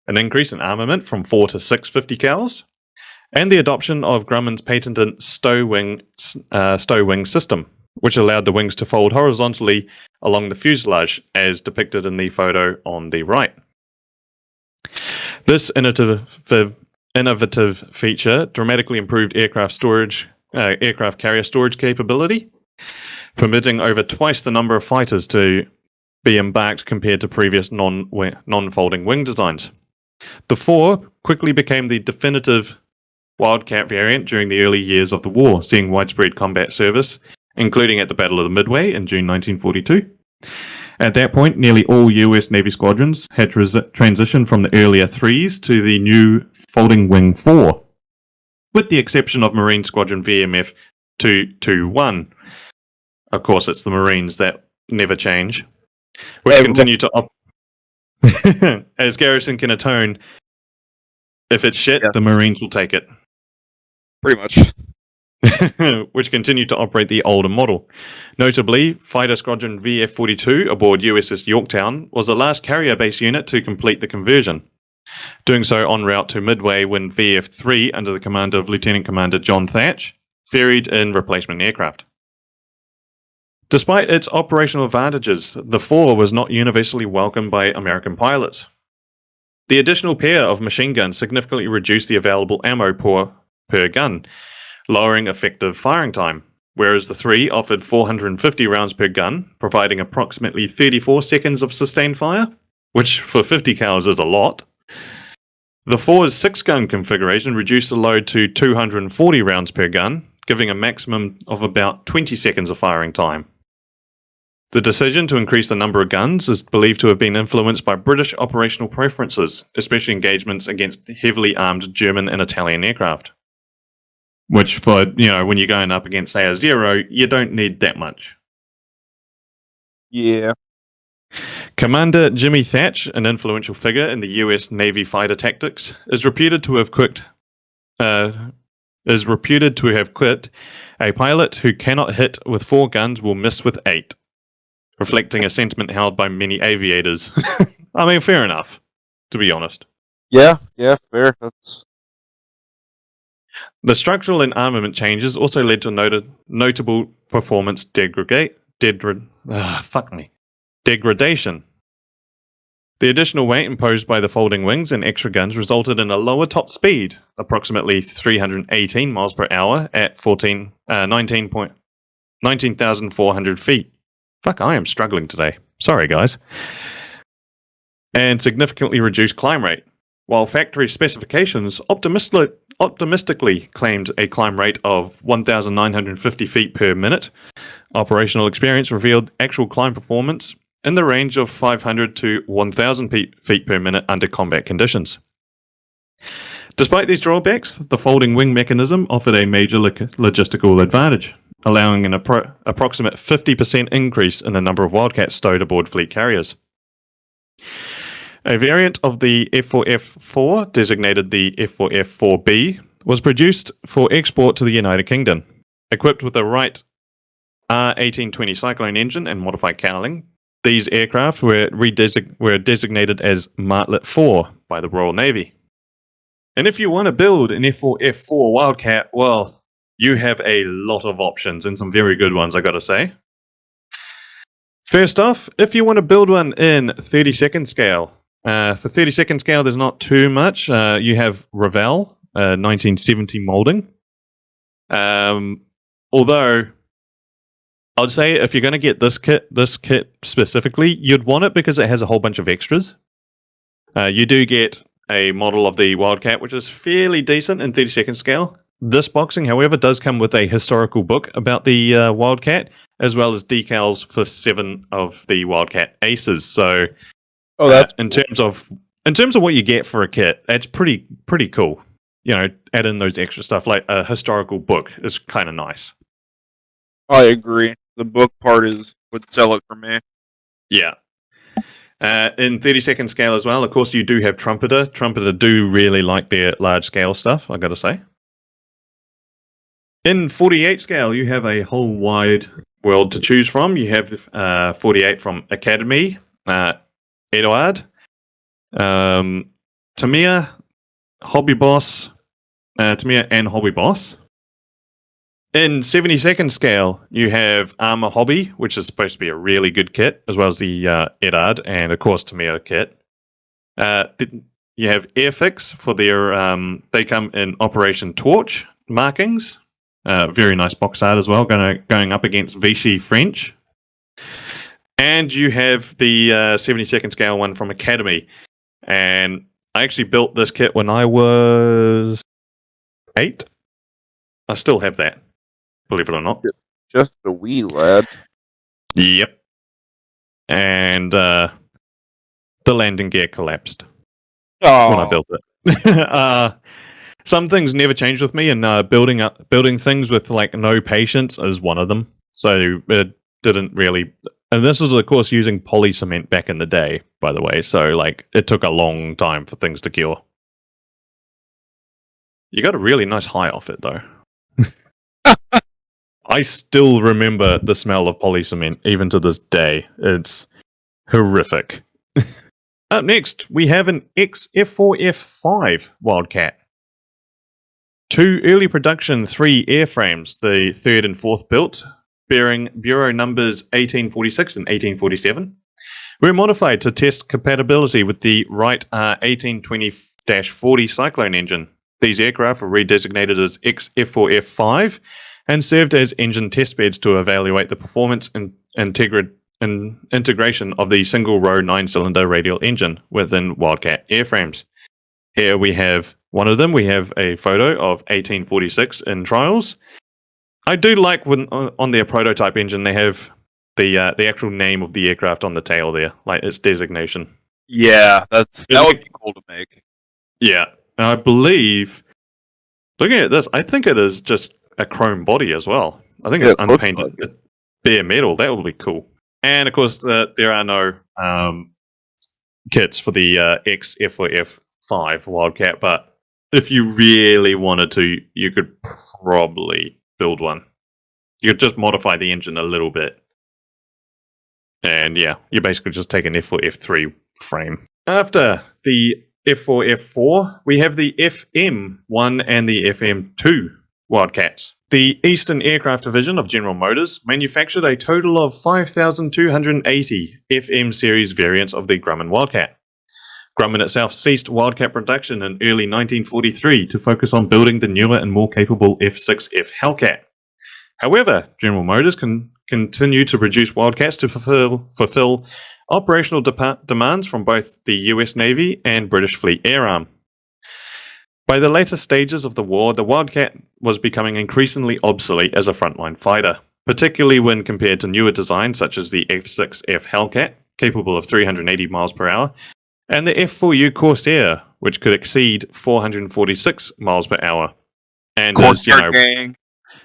an increase in armament from 4 to 6 50 cals, and the adoption of Grumman's patented stow wing system, which allowed the wings to fold horizontally along the fuselage, as depicted in the photo on the right. This innovative feature dramatically improved aircraft carrier storage capability, permitting over twice the number of fighters to be embarked compared to previous non-folding wing designs. The 4 quickly became the definitive Wildcat variant during the early years of the war, seeing widespread combat service, including at the Battle of the Midway in June 1942. At that point, nearly all US Navy squadrons had transitioned from the earlier 3s to the new folding wing 4, with the exception of Marine Squadron VMF 221. Of course, it's the Marines that never change, which continue to as Garrison can atone, if it's shit, the Marines will take it. Pretty much. Which continued to operate the older model. Notably, Fighter Squadron VF-42 aboard USS Yorktown was the last carrier base unit to complete the conversion, doing so en route to Midway when VF-3, under the command of Lieutenant Commander John Thatch, ferried in replacement aircraft. Despite its operational advantages, the 4 was not universally welcomed by American pilots. The additional pair of machine guns significantly reduced the available ammo per gun, lowering effective firing time, whereas the 3 offered 450 rounds per gun, providing approximately 34 seconds of sustained fire, which for 50 cals is a lot. The 4's 6-gun configuration reduced the load to 240 rounds per gun, giving a maximum of about 20 seconds of firing time. The decision to increase the number of guns is believed to have been influenced by British operational preferences, especially engagements against heavily armed German and Italian aircraft. Which, for, when you're going up against, say, a 0, you don't need that much. Yeah. Commander Jimmy Thatch, an influential figure in the US Navy fighter tactics, is reputed to have quit. A pilot who cannot hit with 4 guns will miss with 8, reflecting a sentiment held by many aviators. I mean, fair enough, to be honest. Yeah, fair. The structural and armament changes also led to notable performance degradation. The additional weight imposed by the folding wings and extra guns resulted in a lower top speed, approximately 318 miles per hour at 19,400 feet. Fuck, I am struggling today. Sorry, guys. And significantly reduced climb rate. While factory specifications optimistically claimed a climb rate of 1,950 feet per minute, operational experience revealed actual climb performance in the range of 500 to 1,000 feet per minute under combat conditions. Despite these drawbacks, the folding wing mechanism offered a major logistical advantage, allowing an approximate 50% increase in the number of Wildcats stowed aboard fleet carriers. A variant of the F4F4, designated the F4F4B, was produced for export to the United Kingdom. Equipped with a Wright R1820 Cyclone engine and modified cowling, these aircraft were designated as Martlet 4 by the Royal Navy. And if you want to build an F4F4 Wildcat, well, you have a lot of options and some very good ones, I gotta say. First off, if you want to build one in 30-second scale, for 30-second scale, there's not too much. You have Revell, 1970 molding. Although, I'd say if you're going to get this kit specifically, you'd want it because it has a whole bunch of extras. You do get a model of the Wildcat, which is fairly decent in 32nd scale. This boxing, however, does come with a historical book about the Wildcat, as well as decals for 7 of the Wildcat aces. So, that's in cool. terms of what you get for a kit, it's pretty cool. You know, add in those extra stuff like a historical book is kind of nice. I agree. The book part would sell it for me. Yeah. In 32nd scale as well, of course, you do have Trumpeter. Trumpeter do really like their large scale stuff, I gotta say. In 48 scale, you have a whole wide world to choose from. You have 48 from Academy, Eduard, Tamiya, Hobby Boss, Tamiya and Hobby Boss. In 72nd scale, you have Armor Hobby, which is supposed to be a really good kit, as well as the Eduard and, of course, Tamiya kit. You have Airfix for their, they come in Operation Torch markings. Very nice box art as well, going up against Vichy French. And you have the 72nd scale one from Academy. And I actually built this kit when I was 8. I still have that, believe it or not. Just a wee lad. Yep. And the landing gear collapsed when I built it. Some things never changed with me, and building things with like no patience is one of them. So it didn't really. And this was, of course, using poly cement back in the day, by the way. So like it took a long time for things to cure. You got a really nice high off it, though. I still remember the smell of poly cement even to this day. It's horrific. Up next, we have an F4F Wildcat. 2 early production 3 airframes, the 3rd and 4th built, bearing bureau numbers 1846 and 1847, were modified to test compatibility with the Wright R1820-40 Cyclone engine. These aircraft were redesignated as F4F5 and served as engine testbeds to evaluate the performance and integration of the single-row 9-cylinder radial engine within Wildcat airframes. Here we have one of them. We have a photo of 1846 in trials. I do like when on their prototype engine they have the actual name of the aircraft on the tail there, like its designation. Yeah, that would be cool to make. Yeah, and I believe, looking at this, I think it is just a chrome body as well. I think it's unpainted bare metal. That would be cool. And of course, there are no kits for the F4F5 Wildcat, but if you really wanted to, you could probably build one. You could just modify the engine a little bit. And yeah, you basically just take an F4, F3 frame. After the F4, F4, we have the FM1 and the FM2 Wildcats. The Eastern Aircraft Division of General Motors manufactured a total of 5,280 FM series variants of the Grumman Wildcat. Grumman itself ceased Wildcat production in early 1943 to focus on building the newer and more capable F6F Hellcat. However, General Motors continue to produce Wildcats to fulfill operational demands from both the US Navy and British Fleet Air Arm. By the later stages of the war, the Wildcat was becoming increasingly obsolete as a frontline fighter, particularly when compared to newer designs such as the F6F Hellcat, capable of 380 miles per hour, and the F4U Corsair, which could exceed 446 miles per hour. And is,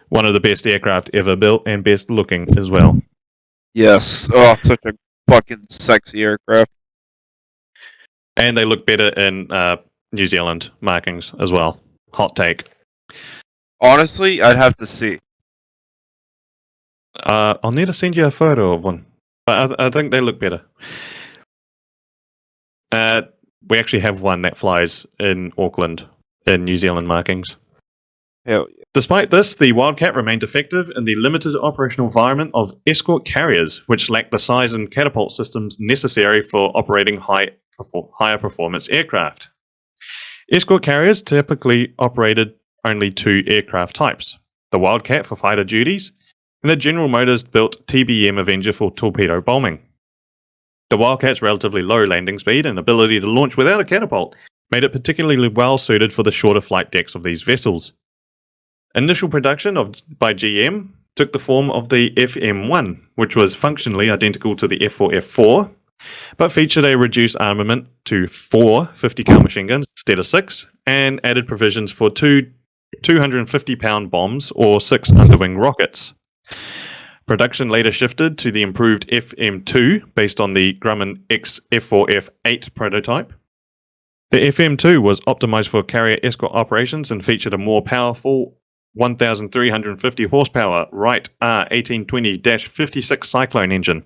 one of the best aircraft ever built and best looking as well. Yes. Oh, such a fucking sexy aircraft. And they look better in New Zealand markings as well. Hot take. Honestly, I'd have to see. I'll need to send you a photo of one. But I think they look better. We actually have one that flies in Auckland in New Zealand markings. Hell yeah. Despite this, the Wildcat remained effective in the limited operational environment of escort carriers, which lacked the size and catapult systems necessary for operating higher performance aircraft. Escort carriers typically operated only 2 aircraft types, the Wildcat for fighter duties, and the General Motors built TBM Avenger for torpedo bombing. The Wildcat's relatively low landing speed and ability to launch without a catapult made it particularly well suited for the shorter flight decks of these vessels. Initial production by GM took the form of the FM1, which was functionally identical to the F4F4, but featured a reduced armament to 4 50 cal machine guns instead of 6, and added provisions for 2 250-pound bombs or 6 underwing rockets. Production later shifted to the improved FM2 based on the Grumman F4F8 prototype. The FM2 was optimized for carrier escort operations and featured a more powerful 1,350 horsepower Wright R1820-56 Cyclone engine,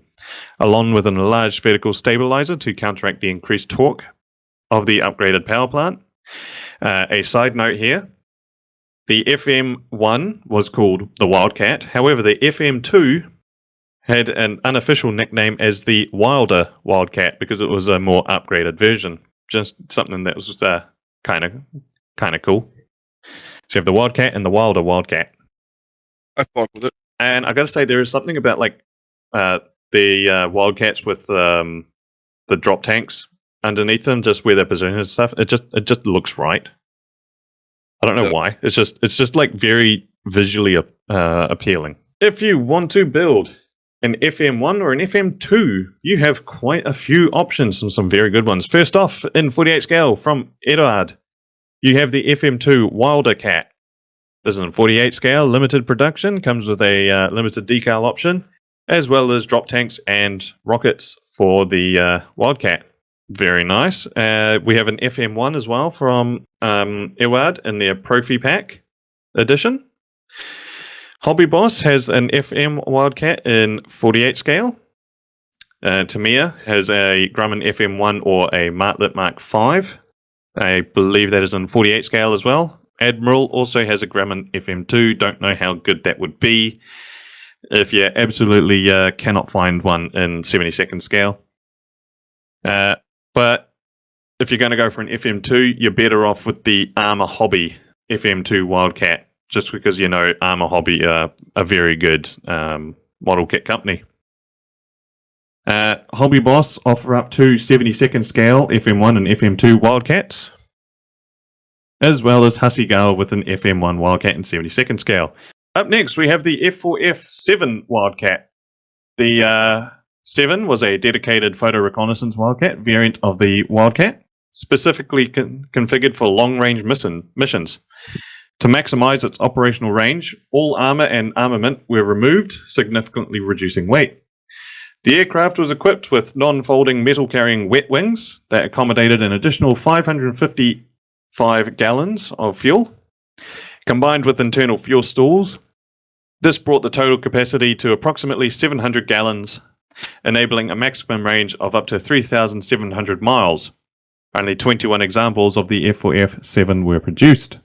along with an enlarged vertical stabilizer to counteract the increased torque of the upgraded power plant. A side note here, the FM1 was called the Wildcat. However, the FM2 had an unofficial nickname as the Wilder Wildcat because it was a more upgraded version. Just something that was kind of cool. So you have the Wildcat and the Wilder Wildcat. I fuck with it. And I got to say, there is something about like the Wildcats with the drop tanks underneath them, just where they're positioned and stuff. It just looks right. I don't know why. It's just like very visually appealing. If you want to build an FM1 or an FM2, you have quite a few options and some very good ones. First off, in 48 scale from Eduard, you have the FM2 Wilder Cat. This is in 48 scale, limited production, comes with a limited decal option, as well as drop tanks and rockets for the Wildcat. Very nice. We have an FM1 as well from Eward in their Profi Pack edition. Hobby Boss has an FM Wildcat in 48 scale. Tamiya has a Grumman FM1 or a Martlet Mark V. I believe that is in 48 scale as well. Admiral also has a Grumman FM2. Don't know how good that would be if you absolutely cannot find one in 72nd scale. But if you're going to go for an FM2, you're better off with the Armour Hobby FM2 Wildcat, just because, Armour Hobby are a very good model kit company. Hobby Boss offer up to 72nd scale FM1 and FM2 Wildcats, as well as Hasegawa with an FM1 Wildcat in 72nd scale. Up next, we have the F4F7 Wildcat. The 7 was a dedicated photo reconnaissance Wildcat variant of the Wildcat, specifically configured for long-range missions. To maximize its operational range, all armor and armament were removed, significantly reducing weight. The aircraft was equipped with non-folding metal-carrying wet wings that accommodated an additional 555 gallons of fuel. Combined with internal fuel stalls, this brought the total capacity to approximately 700 gallons, enabling a maximum range of up to 3,700 miles. Only 21 examples of the F4F7 were produced.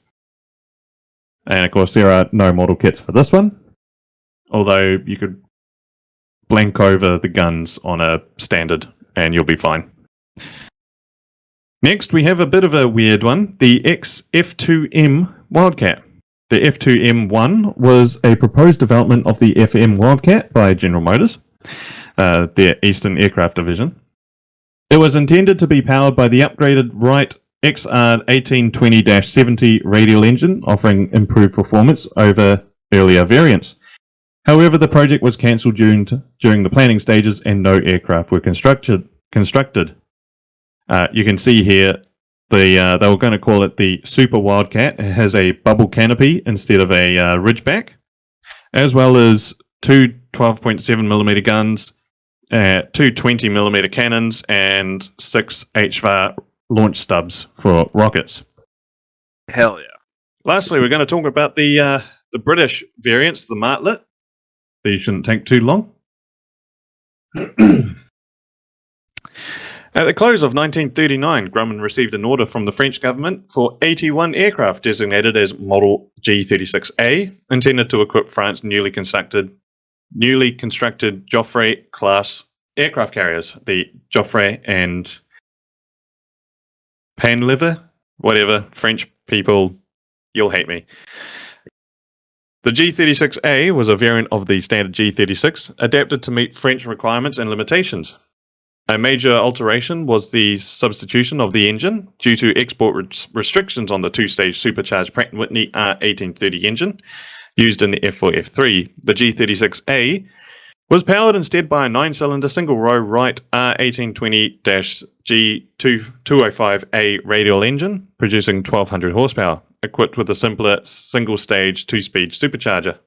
And of course, there are no model kits for this one, although you could blank over the guns on a standard and you'll be fine. Next, we have a bit of a weird one, the F2M Wildcat. The F2M1 was a proposed development of the FM Wildcat by General Motors, their Eastern Aircraft Division. It was intended to be powered by the upgraded Wright XR1820-70 radial engine, offering improved performance over earlier variants. However, the project was cancelled during the planning stages and no aircraft were constructed. You can see here they were going to call it the Super Wildcat. It has a bubble canopy instead of a ridgeback, as well as two 12.7mm guns, two 20mm cannons, and 6 HVAR launch stubs for rockets. Hell yeah. Lastly, we're going to talk about the British variants, the Martlet. These shouldn't take too long. At the close of 1939, Grumman received an order from the French government for 81 aircraft designated as Model G36A, intended to equip France's newly constructed Joffre class aircraft carriers, the Joffre and Panlever, whatever, French people, you'll hate me. The G36A was a variant of the standard G36, adapted to meet French requirements and limitations. A major alteration was the substitution of the engine due to export restrictions on the two-stage supercharged Pratt & Whitney R1830 engine used in the F4F3. The G36A was powered instead by a 9-cylinder single-row Wright R1820-G205A radial engine, producing 1,200 horsepower, equipped with a simpler single-stage two-speed supercharger.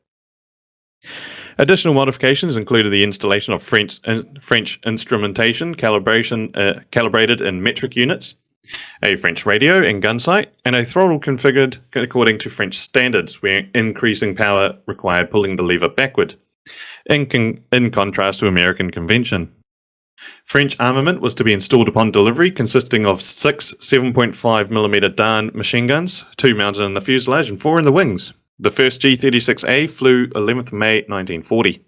Additional modifications included the installation of French instrumentation calibrated in metric units, a French radio and gun sight, and a throttle configured according to French standards, where increasing power required pulling the lever backward, in contrast to American convention. French armament was to be installed upon delivery, consisting of 6 7.5mm Dahn machine guns, 2 mounted in the fuselage and 4 in the wings. The first G36A flew 11th May 1940.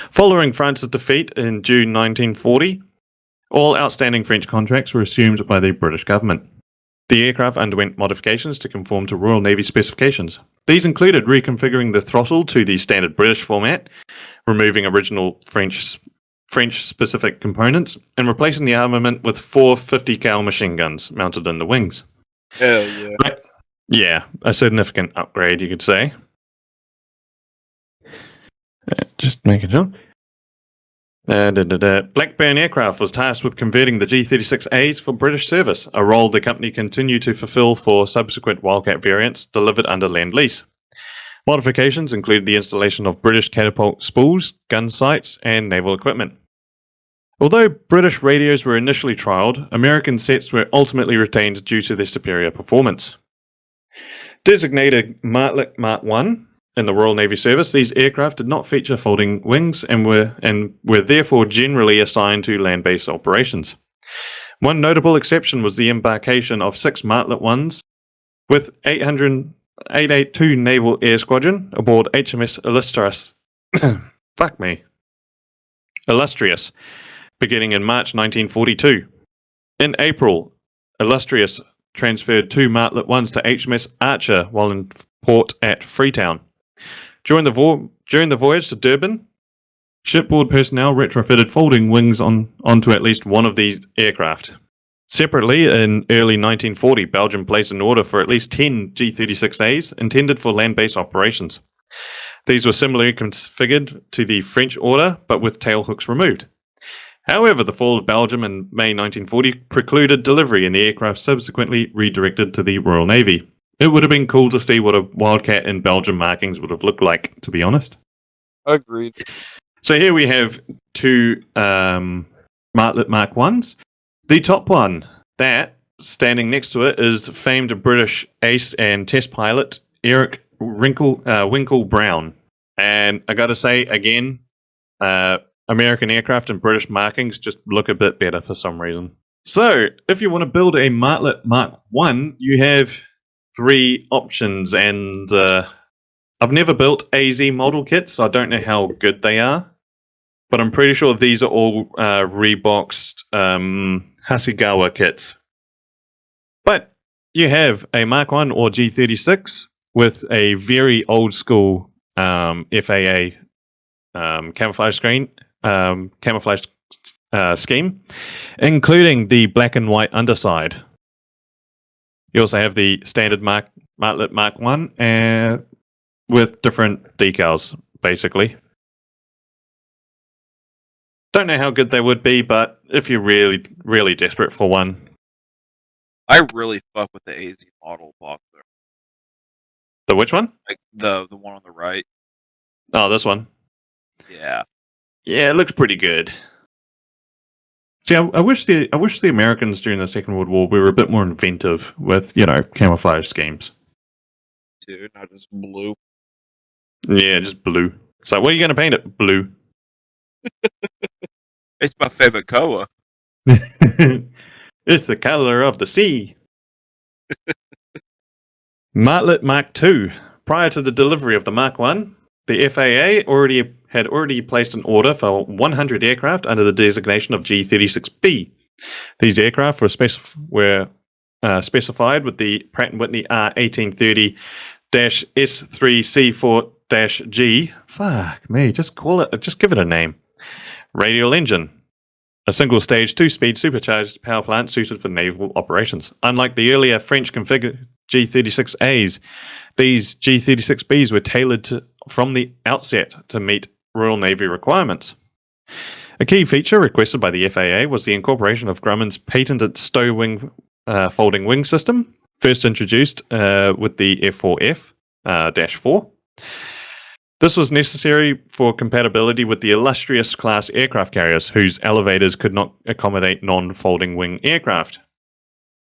Following France's defeat in June 1940, all outstanding French contracts were assumed by the British government. The aircraft underwent modifications to conform to Royal Navy specifications. These included reconfiguring the throttle to the standard British format, removing original French-specific components, and replacing the armament with 4 50 cal machine guns mounted in the wings. Hell yeah. Yeah, a significant upgrade, you could say. Just making sure. Blackburn Aircraft was tasked with converting the G36As for British service, a role the company continued to fulfill for subsequent Wildcat variants delivered under Lend-Lease. Modifications included the installation of British catapult spools, gun sights, and naval equipment. Although British radios were initially trialled, American sets were ultimately retained due to their superior performance. Designated Martlet Mark I in the Royal Navy service, these aircraft did not feature folding wings and were therefore generally assigned to land-based operations. One notable exception was the embarkation of 6 Martlet Is with 882 Naval Air Squadron aboard HMS Illustrious, beginning in March 1942. In April, Illustrious transferred 2 Martlet Is to HMS Archer while in port at Freetown. During the voyage to Durban, shipboard personnel retrofitted folding wings onto at least one of these aircraft. Separately, in early 1940, Belgium placed an order for at least 10 G36As intended for land-based operations. These were similarly configured to the French order, but with tail hooks removed. However, the fall of Belgium in May 1940 precluded delivery, and the aircraft subsequently redirected to the Royal Navy. It would have been cool to see what a Wildcat in Belgium markings would have looked like, to be honest. Agreed. So here we have 2 Martlet Mark Is. The top one, that, standing next to it, is famed British ace and test pilot Eric Winkle Brown. And I gotta say, again, American aircraft and British markings just look a bit better for some reason. So, if you want to build a Martlet Mark I, you have 3 options, and I've never built AZ model kits, so I don't know how good they are, but I'm pretty sure these are all reboxed Hasegawa kits. But you have a Mark I or G36 with a very old school FAA camouflage scheme, including the black and white underside. You also have the standard Martlet Mark I with different decals, basically. Don't know how good they would be, but if you're really, really desperate for one. I really fuck with the AZ model box there. The which one? Like the one on the right. Oh, this one. Yeah. Yeah, it looks pretty good. See, I wish the Americans during the Second World War were a bit more inventive with, camouflage schemes. Dude, not just blue. Yeah, just blue. So, what are you going to paint it? Blue. It's my favorite color. It's the color of the sea. Martlet Mark II. Prior to the delivery of the Mark I, the FAA had already placed an order for 100 aircraft under the designation of G36B. These aircraft were specified with the Pratt & Whitney R1830-S3C4-G. Fuck me, just give it a name. Radial engine. A single-stage, two-speed supercharged power plant suited for naval operations. Unlike the earlier French-configured G-36As, these G-36Bs were tailored from the outset to meet Royal Navy requirements. A key feature requested by the FAA was the incorporation of Grumman's patented stow-wing folding wing system, first introduced with the F4F-4. This was necessary for compatibility with the illustrious class aircraft carriers, whose elevators could not accommodate non-folding wing aircraft.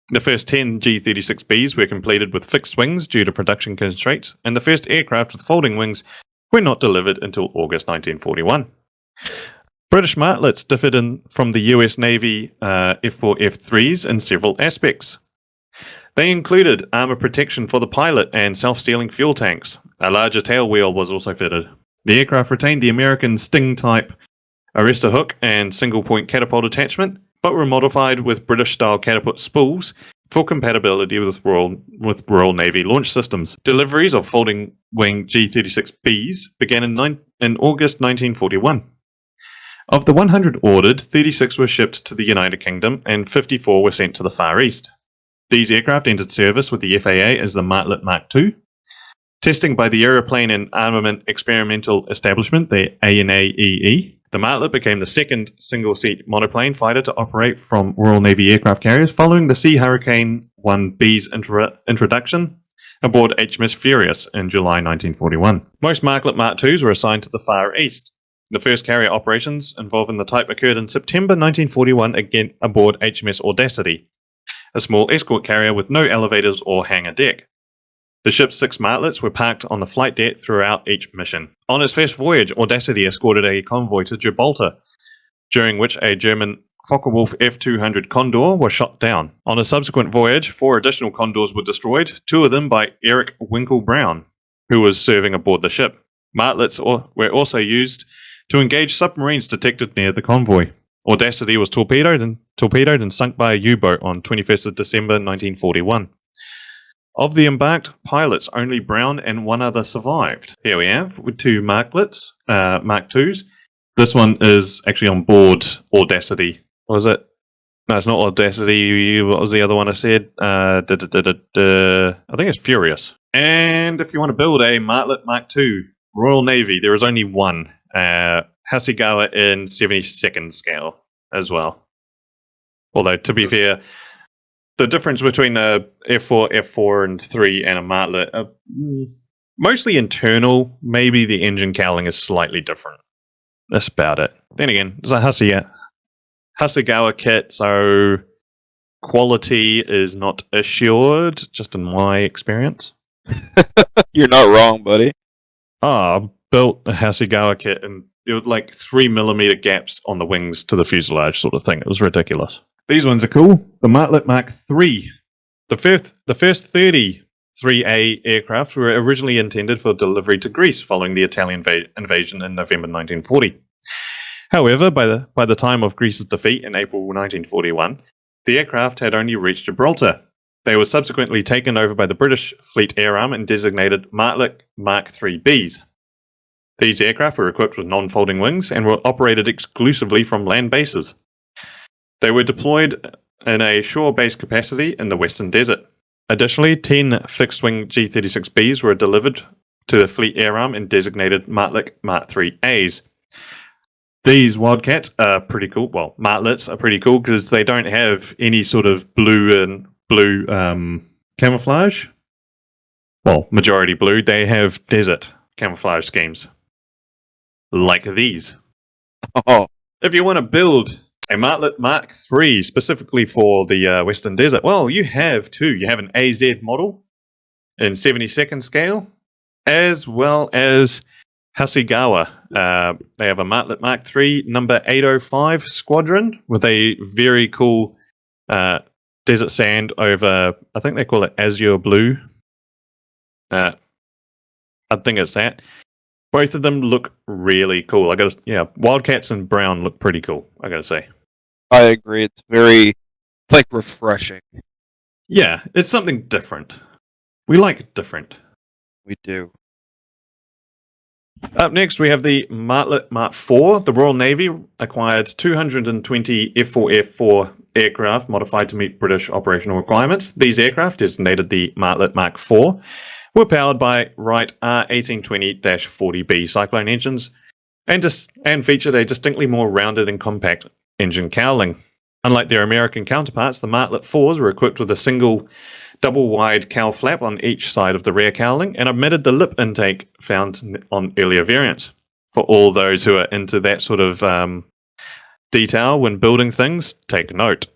The first 10 G-36Bs were completed with fixed wings due to production constraints, and the first aircraft with folding wings were not delivered until August 1941. British Martlets differed from the US Navy F4F3s in several aspects. They included armor protection for the pilot and self-sealing fuel tanks. A larger tail wheel was also fitted. The aircraft retained the American Sting-type arrestor hook and single-point catapult attachment, but were modified with British-style catapult spools for compatibility with Royal Navy launch systems. Deliveries of folding-wing G-36Bs began in August 1941. Of the 100 ordered, 36 were shipped to the United Kingdom and 54 were sent to the Far East. These aircraft entered service with the FAA as the Martlet Mark II. Testing by the Aeroplane and Armament Experimental Establishment, the ANAEE, the Martlet became the second single-seat monoplane fighter to operate from Royal Navy aircraft carriers following the Sea Hurricane 1B's introduction aboard HMS Furious in July 1941. Most Martlet Mark IIs were assigned to the Far East. The first carrier operations involving the type occurred in September 1941 again aboard HMS Audacity, a small escort carrier with no elevators or hangar deck. The ship's 6 Martlets were parked on the flight deck throughout each mission. On its first voyage, Audacity escorted a convoy to Gibraltar, during which a German Focke-Wulf F-200 Condor was shot down. On a subsequent voyage, 4 additional Condors were destroyed, 2 of them by Eric Winkle Brown, who was serving aboard the ship. Martlets were also used to engage submarines detected near the convoy. Audacity was torpedoed and sunk by a U-boat on 21st of December 1941. Of the embarked pilots, only Brown and 1 other survived. Here we have with 2 Martlets, Mark IIs. This one is actually on board Audacity. Was it? No, it's not Audacity. What was the other one I said? I think it's Furious. And if you want to build a Martlet Mark II, Royal Navy, there is only one. Hasegawa in 72nd scale as well. Although, to be fair, the difference between a F4, F4, and 3 and a Martlet are mostly internal. Maybe the engine cowling is slightly different. That's about it. Then again, it's a Hasegawa kit, so quality is not assured, just in my experience. You're not wrong, buddy. I built a Hasegawa kit and there were like 3mm gaps on the wings to the fuselage sort of thing. It was ridiculous. These ones are cool. The Martlet Mark III. The first 30 3A aircraft were originally intended for delivery to Greece following the Italian invasion in November 1940. However, by the time of Greece's defeat in April 1941, the aircraft had only reached Gibraltar. They were subsequently taken over by the British Fleet Air Arm and designated Martlet Mark IIIBs. These aircraft were equipped with non-folding wings and were operated exclusively from land bases. They were deployed in a shore-based capacity in the Western Desert. Additionally, 10 fixed-wing G-36Bs were delivered to the Fleet Air Arm and designated Martlet Mark IIIAs. These Wildcats are pretty cool. Well, Martlets are pretty cool because they don't have any sort of blue camouflage. Well, majority blue. They have desert camouflage schemes. Like these. Oh. If you want to build a Martlet Mark III specifically for the Western Desert, well, you have two. You have an AZ model in 72nd scale, as well as Hasegawa. They have a Martlet Mark III number 805 squadron with a very cool desert sand over, I think they call it azure blue. I think it's that. Both of them look really cool. Wildcats and brown look pretty cool, I gotta say. I agree. It's like refreshing. Yeah, it's something different. We like different. We do. Up next, we have the Martlet Mark IV. The Royal Navy acquired 220 F4F aircraft modified to meet British operational requirements. These aircraft, designated the Martlet Mark IV, were powered by Wright R1820-40B Cyclone engines and featured a distinctly more rounded and compact engine cowling. Unlike their American counterparts, the Martlet IVs were equipped with a single double-wide cowl flap on each side of the rear cowling and omitted the lip intake found on earlier variants. For all those who are into that sort of detail when building things, take note.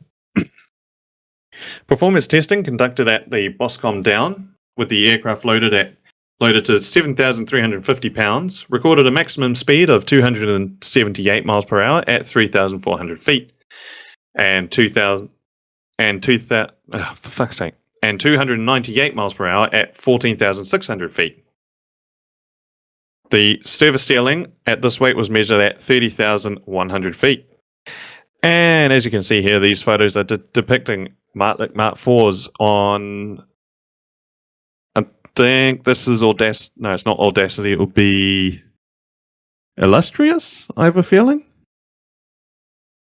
Performance testing conducted at the Boscombe Down, with the aircraft loaded to 7,350 pounds, recorded a maximum speed of 278 miles per hour at 3,400 feet, and 298 miles per hour at 14,600 feet. The service ceiling at this weight was measured at 30,100 feet. And as you can see here, these photos are depicting Martlet Mark IVs on, I think this is Audacity. No, it's not Audacity. It will be Illustrious, I have a feeling.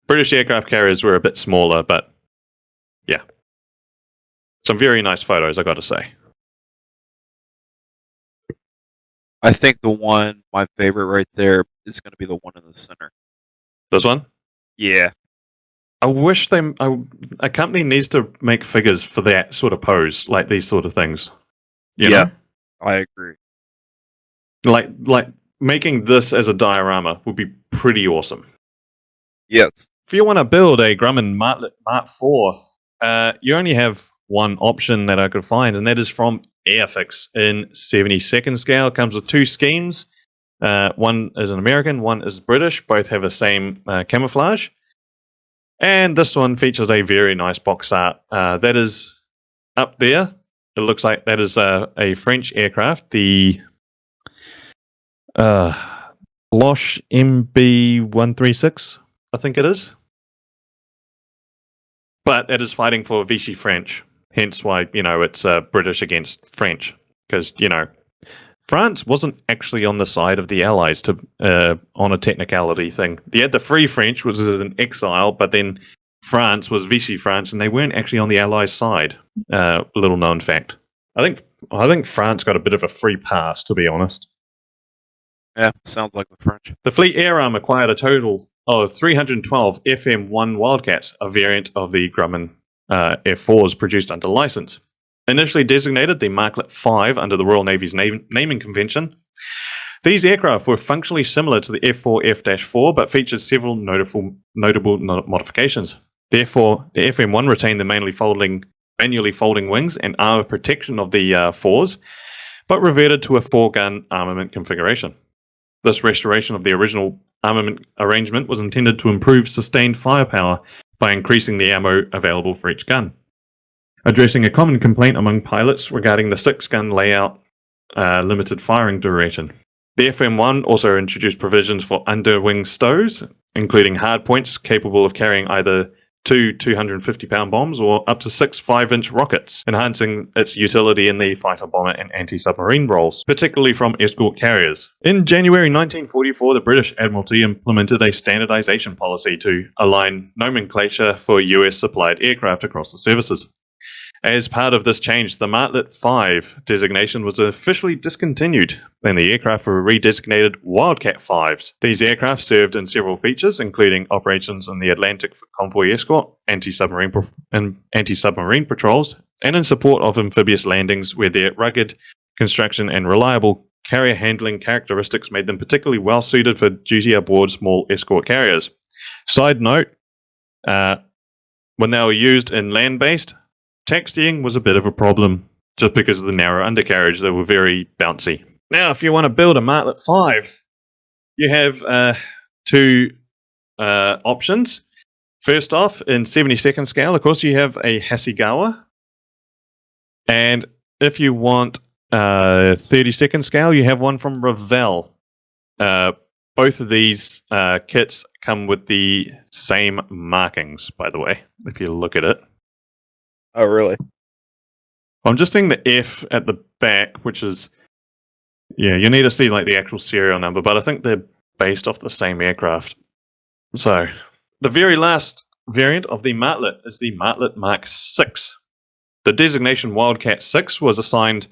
British aircraft carriers were a bit smaller, but yeah. Some very nice photos, I got to say. I think my favorite right there, is going to be the one in the center. This one? Yeah. I wish a company needs to make figures for that sort of pose, like these sort of things. You know? I agree. Like making this as a diorama would be pretty awesome. Yes. If you want to build a Grumman Martlet Mark IV, you only have one option that I could find, and that is from Airfix in 72nd scale. It comes with two schemes. One is an American, one is British. Both have the same camouflage. And this one features a very nice box art. That is up there. It looks like that is a French aircraft, the Loche MB136, I think it is. But it is fighting for Vichy French. Hence why, it's British against French. Because, France wasn't actually on the side of the Allies on a technicality thing. You had the Free French, which was in exile, but then France was Vichy France, and they weren't actually on the Allies' side. Little known fact. I think France got a bit of a free pass, to be honest. Yeah, sounds like the French. The Fleet Air Arm acquired a total of 312 FM1 Wildcats, a variant of the Grumman F4s produced under license. Initially designated the Martlet V under the Royal Navy's naming convention, these aircraft were functionally similar to the F4F-4 but featured several notable modifications. Therefore, the FM1 retained the manually folding wings and armor protection of the 4s, but reverted to a 4-gun armament configuration. This restoration of the original armament arrangement was intended to improve sustained firepower by increasing the ammo available for each gun, addressing a common complaint among pilots regarding the 6-gun layout limited firing duration. The FM1 also introduced provisions for underwing stows, including hardpoints capable of carrying either 2 250-pound bombs or up to 6 5-inch rockets, enhancing its utility in the fighter bomber and anti-submarine roles, particularly from escort carriers. In January 1944, the British Admiralty implemented a standardization policy to align nomenclature for US-supplied aircraft across the services. As part of this change, the Martlet V designation was officially discontinued, and the aircraft were redesignated Wildcat 5s. These aircraft served in several features, including operations in the Atlantic for convoy escort, anti-submarine patrols, and in support of amphibious landings, where their rugged construction and reliable carrier handling characteristics made them particularly well suited for duty aboard small escort carriers. Side note, when they were used in land-based, taxiing was a bit of a problem, just because of the narrow undercarriage. They were very bouncy. Now, if you want to build a Martlet V, you have two options. First off, in 72nd scale, of course, you have a Hasegawa. And if you want 32nd scale, you have one from Revell. Both of these kits come with the same markings, by the way, if you look at it. Oh, really? I'm just seeing the F at the back, which is Yeah, you need to see like the actual serial number, but I think they're based off the same aircraft. So, the very last variant of the Martlet is the Martlet Mark 6. The designation Wildcat 6 was assigned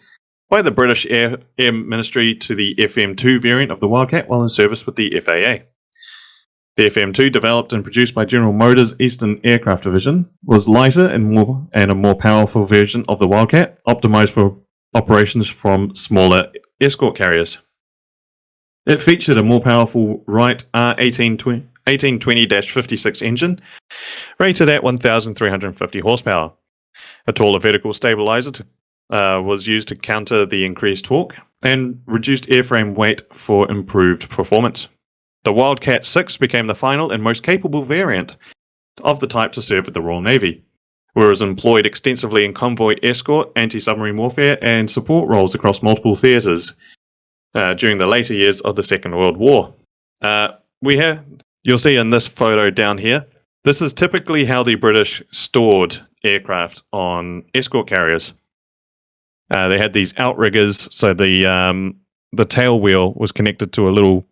by the British Air Ministry to the FM2 variant of the Wildcat while in service with the FAA. The FM2, developed and produced by General Motors Eastern Aircraft Division, was lighter and a more powerful version of the Wildcat, optimized for operations from smaller escort carriers. It featured a more powerful Wright R1820-56 engine, rated at 1,350 horsepower. A taller vertical stabilizer was used to counter the increased torque and reduced airframe weight for improved performance. The Wildcat 6 became the final and most capable variant of the type to serve with the Royal Navy, where it was employed extensively in convoy escort, anti-submarine warfare, and support roles across multiple theatres during the later years of the Second World War. You'll see in this photo down here, this is typically how the British stored aircraft on escort carriers. They had these outriggers, so the tail wheel was connected to a little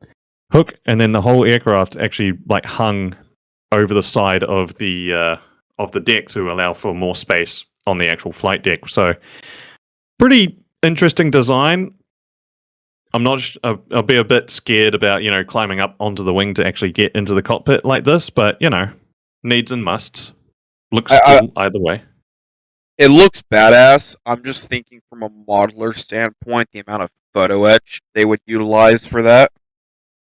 hook, and then the whole aircraft actually like hung over the side of the deck to allow for more space on the actual flight deck. So, pretty interesting design. I'll be a bit scared about climbing up onto the wing to actually get into the cockpit like this, but needs and musts. Looks cool either way. It looks badass. I'm just thinking from a modeler standpoint, the amount of photo etch they would utilize for that.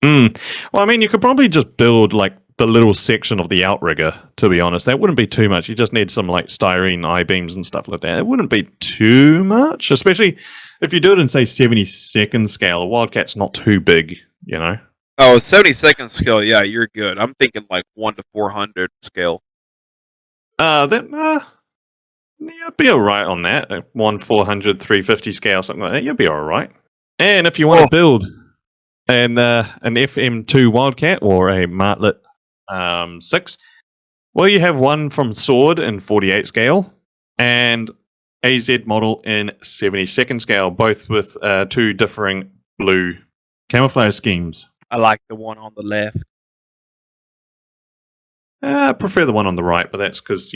Well, I mean, you could probably just build like the little section of the outrigger, to be honest. That wouldn't be too much. You just need some like styrene I-beams and stuff like that. It wouldn't be too much, especially if you do it in, say, 72nd scale. A Wildcat's not too big, Oh, 72nd scale, yeah, you're good. I'm thinking like 1 to 400 scale. You'd be alright on that. 1 400, 350 scale, something like that. You'd be alright. And if you want to build an FM2 Wildcat or a Martlet 6, well, you have one from Sword in 48 scale and AZ model in 72nd scale, both with two differing blue camouflage schemes. I like the one on the left. I prefer the one on the right, but that's because,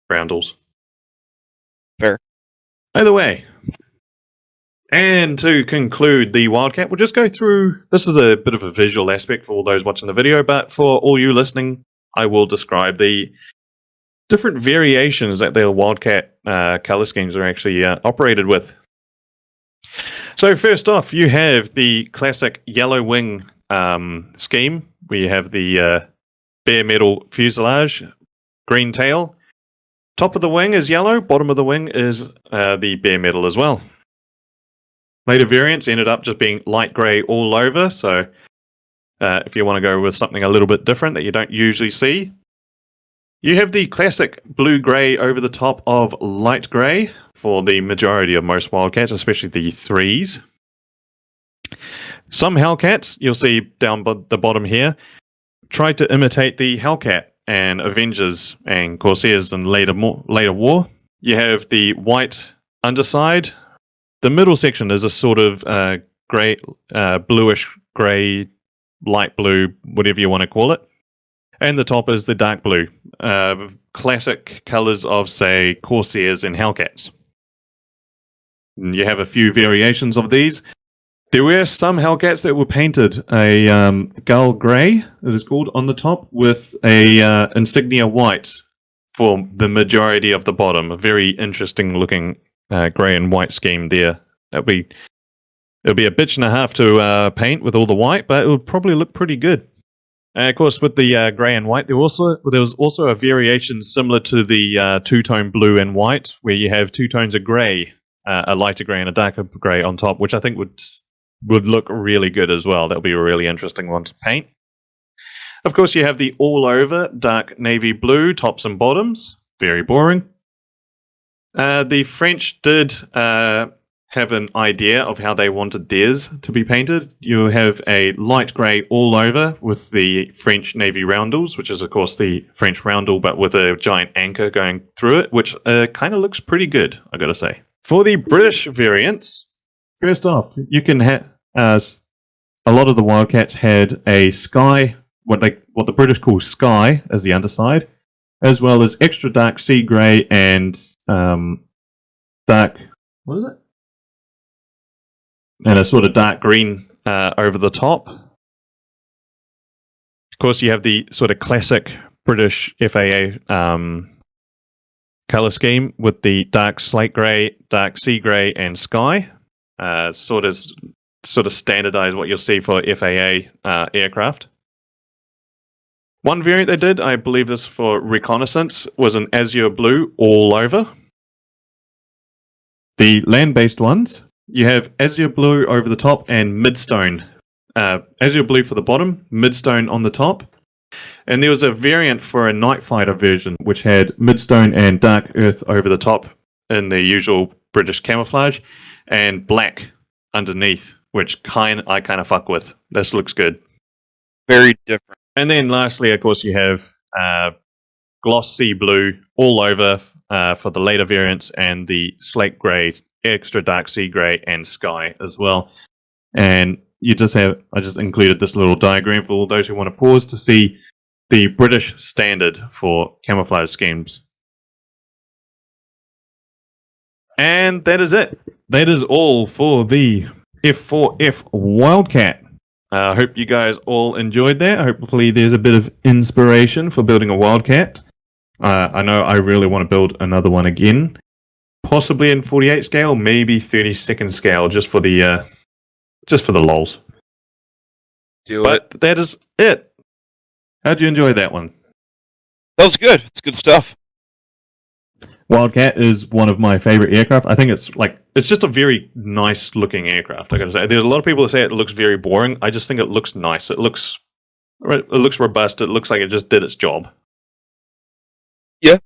roundels. Fair. Either way. And to conclude the Wildcat, we'll just go through. This is a bit of a visual aspect for all those watching the video, but for all you listening, I will describe the different variations that the Wildcat color schemes are actually operated with. So first off, you have the classic yellow wing scheme, where you have the bare metal fuselage, green tail. Top of the wing is yellow, bottom of the wing is the bare metal as well. Later variants ended up just being light grey all over, so if you want to go with something a little bit different that you don't usually see, you have the classic blue-grey over the top of light grey for the majority of most Wildcats, especially the 3s. Some Hellcats, you'll see down the bottom here, tried to imitate the Hellcat and Avengers and Corsairs in later war. You have the white underside. The middle section is a sort of grey, bluish grey, light blue, whatever you want to call it. And the top is the dark blue. Classic colours of, say, Corsairs and Hellcats. And you have a few variations of these. There were some Hellcats that were painted a gull grey, it is called, on the top, with a insignia white for the majority of the bottom. A very interesting looking grey and white scheme there. It'll be a bitch and a half to paint with all the white, but it would probably look pretty good. And of course, with the grey and white, there was also a variation similar to the two-tone blue and white, where you have two tones of grey, a lighter grey and a darker grey on top, which I think would look really good as well. That'll be a really interesting one to paint. Of course, you have the all-over dark navy blue tops and bottoms. Very boring. The French did have an idea of how they wanted theirs to be painted. You have a light grey all over with the French navy roundels, which is of course the French roundel but with a giant anchor going through it, which kind of looks pretty good, I gotta say. For the British variants, first off, you can have a lot of the Wildcats had a sky, what the British call sky as the underside, as well as extra dark sea grey and dark, what is it? And a sort of dark green over the top. Of course, you have the sort of classic British FAA colour scheme with the dark slate grey, dark sea grey, and sky. Sort of standardise what you'll see for FAA aircraft. One variant they did, I believe this for reconnaissance, was an azure blue all over. The land-based ones, you have azure blue over the top and midstone. Azure blue for the bottom, midstone on the top. And there was a variant for a night fighter version, which had midstone and dark earth over the top in the usual British camouflage, and black underneath, which I kind of fuck with. This looks good. Very different. And then lastly, of course, you have gloss sea blue all over for the later variants, and the slate grey, extra dark sea grey, and sky as well. And I just included this little diagram for all those who want to pause to see the British standard for camouflage schemes. And that is it. That is all for the F4F Wildcat. I hope you guys all enjoyed that. Hopefully there's a bit of inspiration for building a Wildcat. I know I really want to build another one again. Possibly in 48 scale, maybe 32nd scale, just for the lols. That is it. How'd you enjoy that one? That was good. It's good stuff. Wildcat is one of my favorite aircraft. I think it's just a very nice looking aircraft. I gotta say, there's a lot of people that say it looks very boring. I just think it looks nice. It looks robust. It looks like it just did its job. Yeah.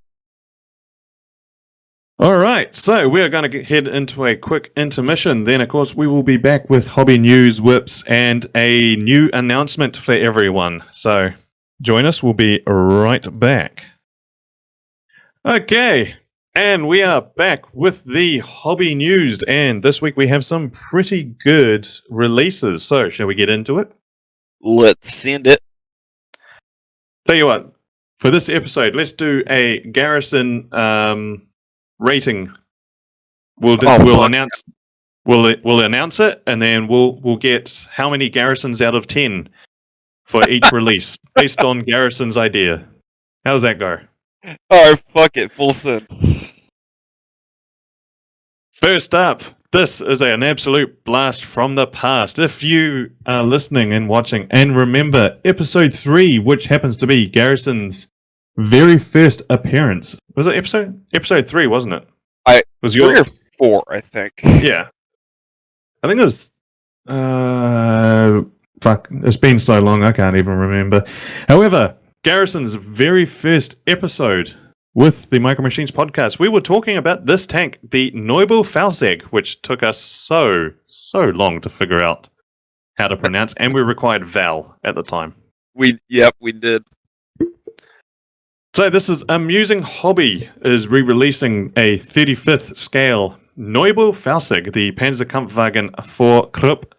All right, so we are going to head into a quick intermission. Then, of course, we will be back with hobby news, whips, and a new announcement for everyone. So join us. We'll be right back. Okay, and we are back with the hobby news. And this week we have some pretty good releases. So shall we get into it? Let's send it. Tell you what, for this episode, let's do a Garrison rating. We'll announce it, and then we'll get how many Garrisons out of 10 for each release based on Garrison's idea. How does that go? Alright, fuck it, full send. First up, this is an absolute blast from the past. If you are listening and watching and remember episode 3, which happens to be Garrison's very first appearance. Was it episode 3, wasn't it? Was 3 or 4, I think. Yeah. I think it was fuck, it's been so long I can't even remember. However, Garrison's very first episode with the Micro Machines podcast, we were talking about this tank, the Neubel Fauseg, which took us so long to figure out how to pronounce, and we required Val at the time. We did. So this is Amusing Hobby is re-releasing a 35th scale Neubel Fauseg, the Panzerkampfwagen 4 Krupp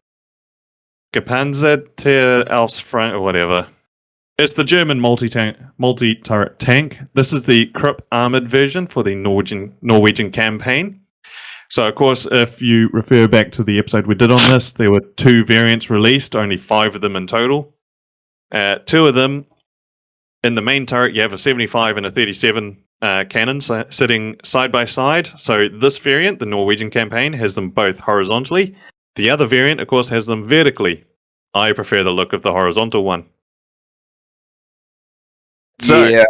Gepanzerte aus Frank or whatever. It's the German multi-turret tank. This is the Krupp armored version for the Norwegian campaign. So, of course, if you refer back to the episode we did on this, there were 2 variants released, only 5 of them in total. 2 of them, in the main turret, you have a 75 and a 37 cannon sitting side by side. So this variant, the Norwegian campaign, has them both horizontally. The other variant, of course, has them vertically. I prefer the look of the horizontal one. So, yeah.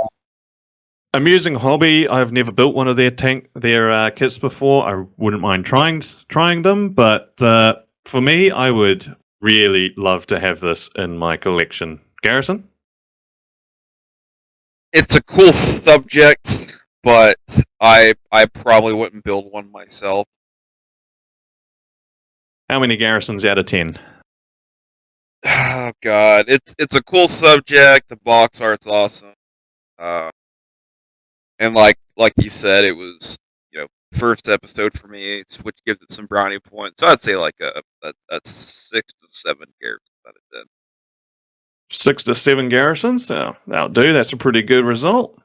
Amusing Hobby. I've never built one of their kits before. I wouldn't mind trying them, but for me, I would really love to have this in my collection. Garrison? It's a cool subject, but I probably wouldn't build one myself. How many Garrisons out of 10? Oh god, it's a cool subject. The box art's awesome, and like you said, it was first episode for me, which gives it some brownie points. So I'd say like a 6 to 7 Garrison out of 10. 6 to 7 Garrisons. That'll do. That's a pretty good result.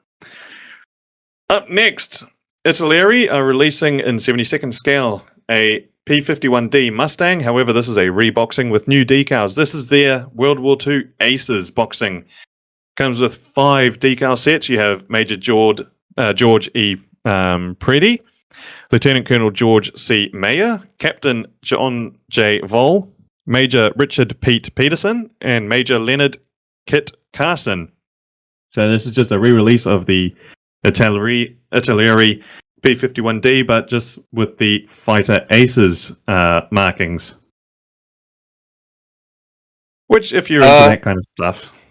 Up next, Italeri are releasing in 72nd scale a P51D Mustang. However, this is a reboxing with new decals. This is their World War II Aces boxing. Comes with 5 decal sets. You have Major George E. Preddy, Lieutenant Colonel George C. Mayer, Captain John J. Voll, Major Richard Pete Peterson, and Major Leonard Kit Carson. So this is just a re-release of the Italeri P51D, but just with the Fighter Aces markings. Which, if you're into that kind of stuff.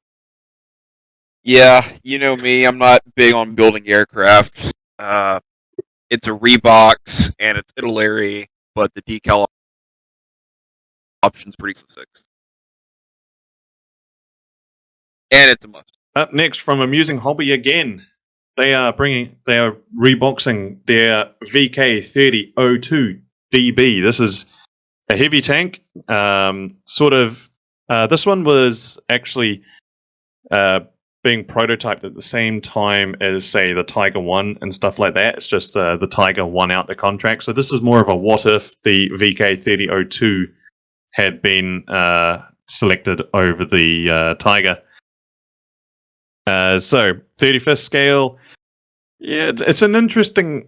Yeah, you know me, I'm not big on building aircraft. It's a rebox, and it's Italeri, but the decal option's pretty 6. And it's a must. Up next, from Amusing Hobby again, they are reboxing their VK3002 DB. This is a heavy tank. This one was actually being prototyped at the same time as, say, the Tiger 1 and stuff like that. It's just the Tiger won out the contract. So this is more of a what if the VK3002 had been selected over the Tiger. So 35th scale, yeah, it's an interesting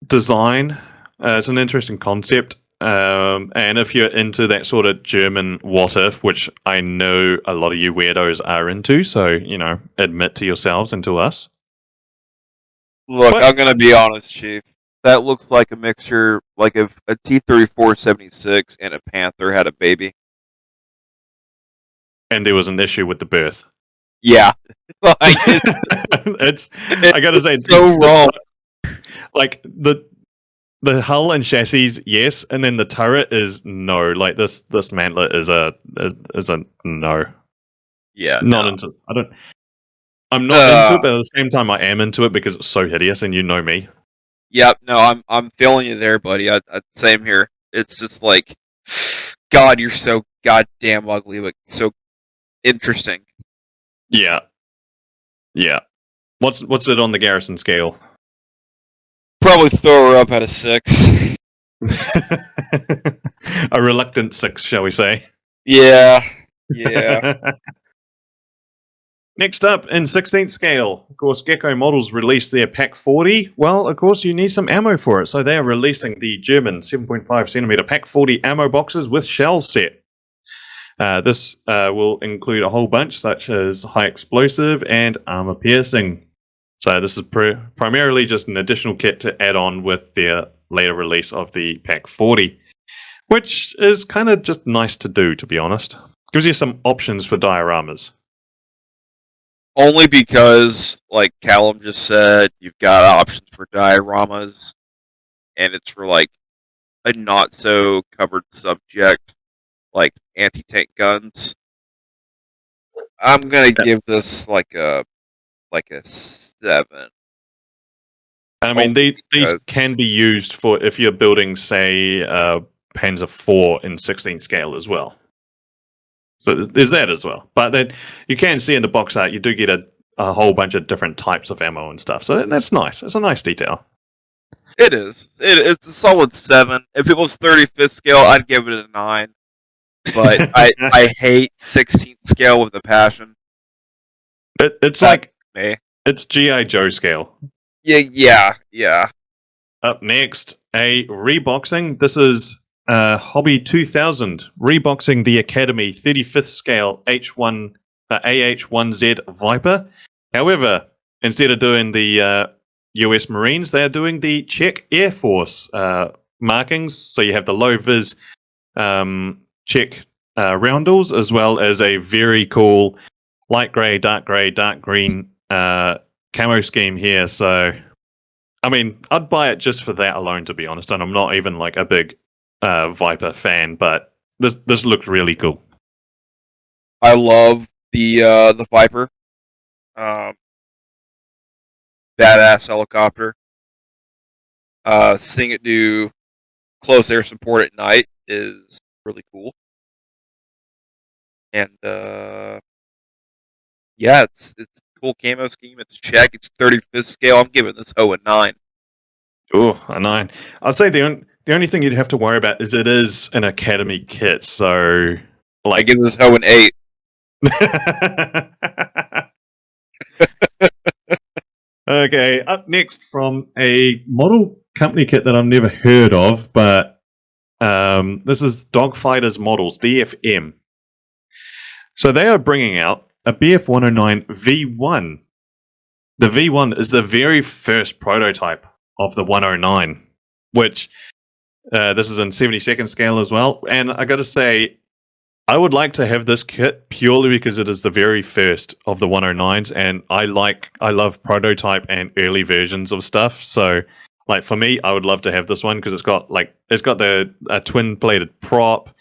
design. It's an interesting concept. And if you're into that sort of German what if, which I know a lot of you weirdos are into, so, admit to yourselves and to us. Look, I'm going to be honest, Chief. That looks like a mixture, like if a T-34-76 and a Panther had a baby. And there was an issue with the birth. Yeah. I gotta say, so wrong. Like, the hull and chassis, yes, and then the turret is no. Like this Martlet is a no. Yeah, not into. I'm not into it, but at the same time, I am into it because it's so hideous, and you know me. Yep, no, I'm feeling you there, buddy. Same here. It's just like, God, you're so goddamn ugly, but so interesting. Yeah. What's it on the Garrison scale? Probably throw her up at a 6. A reluctant 6, shall we say? Yeah. Next up, in 16th scale, of course, Gecko Models released their Pack 40. Well, of course, you need some ammo for it, so they are releasing the German 7.5cm Pack 40 ammo boxes with shells set. This will include a whole bunch, such as high explosive and armor piercing. So this is primarily just an additional kit to add on with their later release of the Pack 40, which is kind of just nice to do, to be honest. Gives you some options for dioramas. Only because, like Callum just said, you've got options for dioramas, and it's for like a not so covered subject, like anti-tank guns. I'm gonna give this like a 7. I mean, these can be used for if you're building, say, Panzer IV in 16 scale as well. So there's that as well. But then you can see in the box art, you do get a whole bunch of different types of ammo and stuff. So that's nice. It's a nice detail. It is. It's a solid 7. If it was 35th scale, I'd give it a 9. But I hate 16th scale with a passion. It's like me. It's G.I. Joe scale. Yeah. Up next, a reboxing. This is Hobby 2000 reboxing the Academy 35th scale AH-1Z Viper. However, instead of doing the US Marines, they're doing the Czech Air Force markings. So you have the low vis Czech roundels, as well as a very cool light grey, dark green camo scheme here. So, I mean, I'd buy it just for that alone, to be honest. And I'm not even like a big Viper fan, but this looks really cool. I love the Viper. Badass helicopter. Seeing it do close air support at night is really cool. And yeah, it's a cool camo scheme. It's check. It's 35th scale. I'm giving this hoe a 9. Oh, a 9. I'd say the only thing you'd have to worry about is it is an academy kit, so I give this hoe an 8. Okay, up next from a model company kit that I've never heard of, but this is Dogfighters Models, DFM. So they are bringing out a BF-109 V1. The V1 is the very first prototype of the 109, which this is in 72nd scale as well. And I got to say, I would like to have this kit purely because it is the very first of the 109s, and I love prototype and early versions of stuff. So, like for me, I would love to have this one because it's got the twin bladed prop.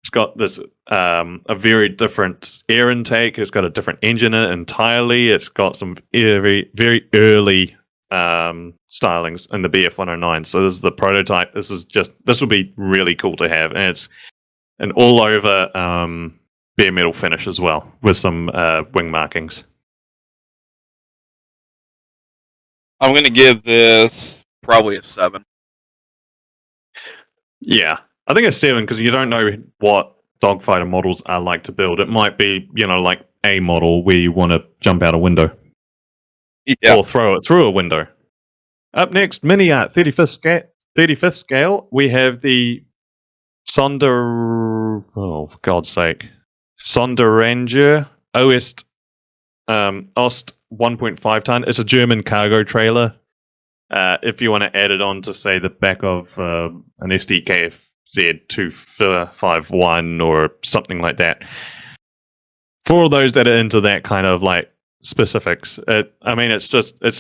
It's got this a very different air intake. It's got a different engine in it entirely. It's got some very very early stylings in the BF-109. So this is the prototype. This will be really cool to have, and it's an all over bare metal finish as well with some wing markings. I'm going to give this probably a 7. Yeah, I think a 7 because you don't know what dogfighter models are like to build. It might be, like a model where you want to jump out a window. Yeah. Or throw it through a window. Up next, Mini Art 35th scale. We have the for God's sake, Sonderranger Ost 1.5 ton. It's a German cargo trailer. If you want to add it on to, say, the back of an SDKFZ 251 or something like that. For those that are into that kind of like specifics, it's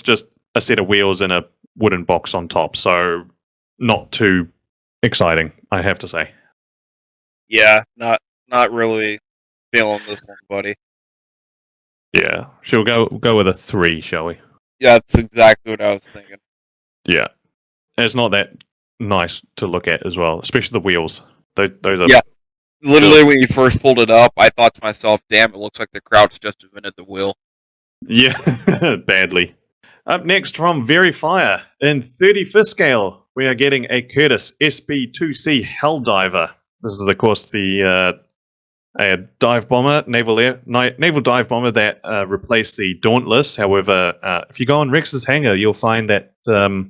just a set of wheels and a wooden box on top, so not too exciting, I have to say. Yeah, not really feeling this one, buddy. Yeah, she'll go with a 3, shall we? Yeah, that's exactly what I was thinking. Yeah, and it's not that nice to look at as well, especially the wheels. Those are Literally, when you first pulled it up, I thought to myself, "Damn, it looks like the Crouch just invented the wheel." Yeah, badly. Up next from Verifier, in 35th scale, we are getting a Curtiss SB-2C Helldiver. This is, of course, the a dive bomber, naval dive bomber that replaced the Dauntless. However, if you go on Rex's hangar, you'll find that the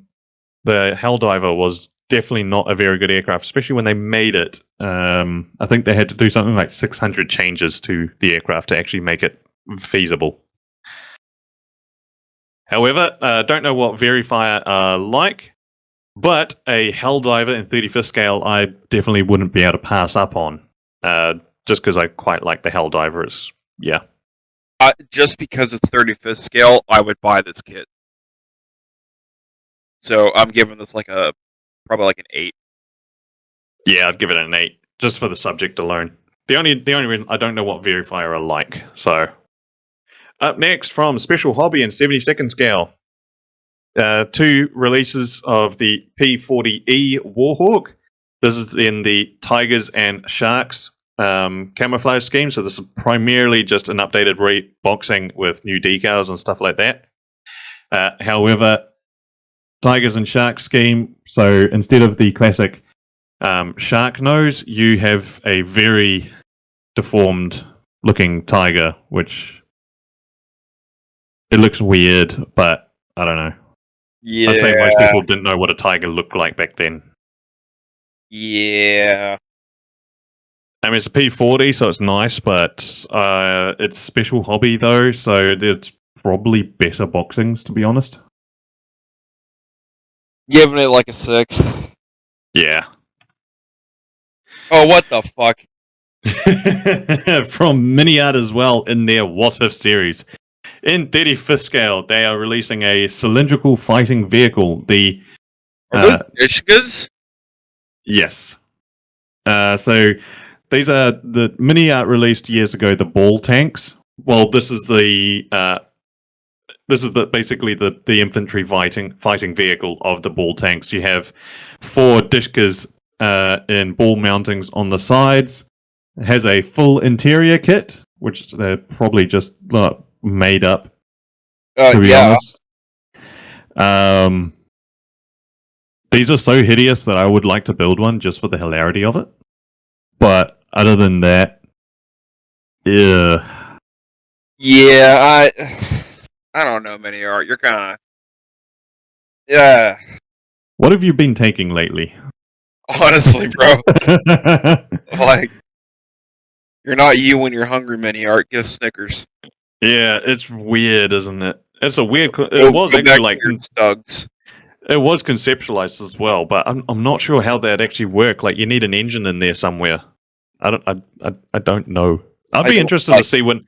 Helldiver was definitely not a very good aircraft, especially when they made it. I think they had to do something like 600 changes to the aircraft to actually make it feasible. However, don't know what Verifier are like, but a Helldiver in 35th scale, I definitely wouldn't be able to pass up on. Just because I quite like the Helldivers. Yeah. Just because it's 35th scale, I would buy this kit. So I'm giving this probably like an 8. Yeah, I'd give it an 8 just for the subject alone. The only reason I don't know what Verifier are like. So, up next from Special Hobby in 72nd scale, 2 releases of the P40E Warhawk. This is in the Tigers and Sharks camouflage scheme. So this is primarily just an updated reboxing with new decals and stuff like that. However, Tigers and Sharks scheme. So instead of the classic shark nose, you have a very deformed looking tiger, which it looks weird, but I don't know. Yeah. I'd say most people didn't know what a tiger looked like back then. Yeah. I mean, it's a P40, so it's nice, but it's Special Hobby, though, so there's probably better boxings, to be honest. Giving it like a 6. Yeah. Oh, what the fuck? From Miniart as well in their What If series. In 35th scale, they are releasing a cylindrical fighting vehicle. The Are those Ishkas? Yes. So these are the Miniart released years ago, the ball tanks. Well, this is the this is basically the infantry fighting vehicle of the ball tanks. You have 4 Dishkas in ball mountings on the sides. It has a full interior kit, which they're probably just made up. To be honest, these are so hideous that I would like to build one just for the hilarity of it. But other than that, yeah. Yeah, I don't know, Mini Art. You're kind of, yeah. What have you been taking lately? Honestly, bro, like you're not you when you're hungry, Mini Art. Give Snickers. Yeah, it's weird, isn't it? It's a weird. It Go was back actually to like your Stugs. it was conceptualized as well, but I'm not sure how that actually work. Like, you need an engine in there somewhere. I don't know. I'd be interested to see when.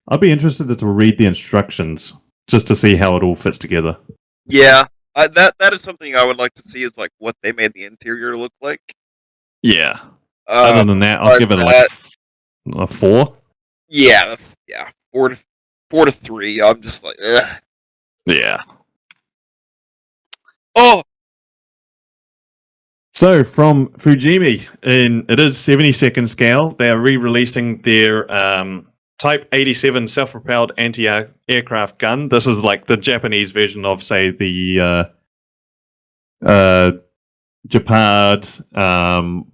I'd be interested to read the instructions just to see how it all fits together. Yeah, that is something I would like to see. Is like what they made the interior look like. Yeah. Other than that, I'll give it like a 4. Yeah, 4 to 3. I'm just like, ugh. Yeah. Oh. So from Fujimi, it is 72nd scale. They are re-releasing their Type 87 self-propelled anti-aircraft gun. This is like the Japanese version of, say, the Japard.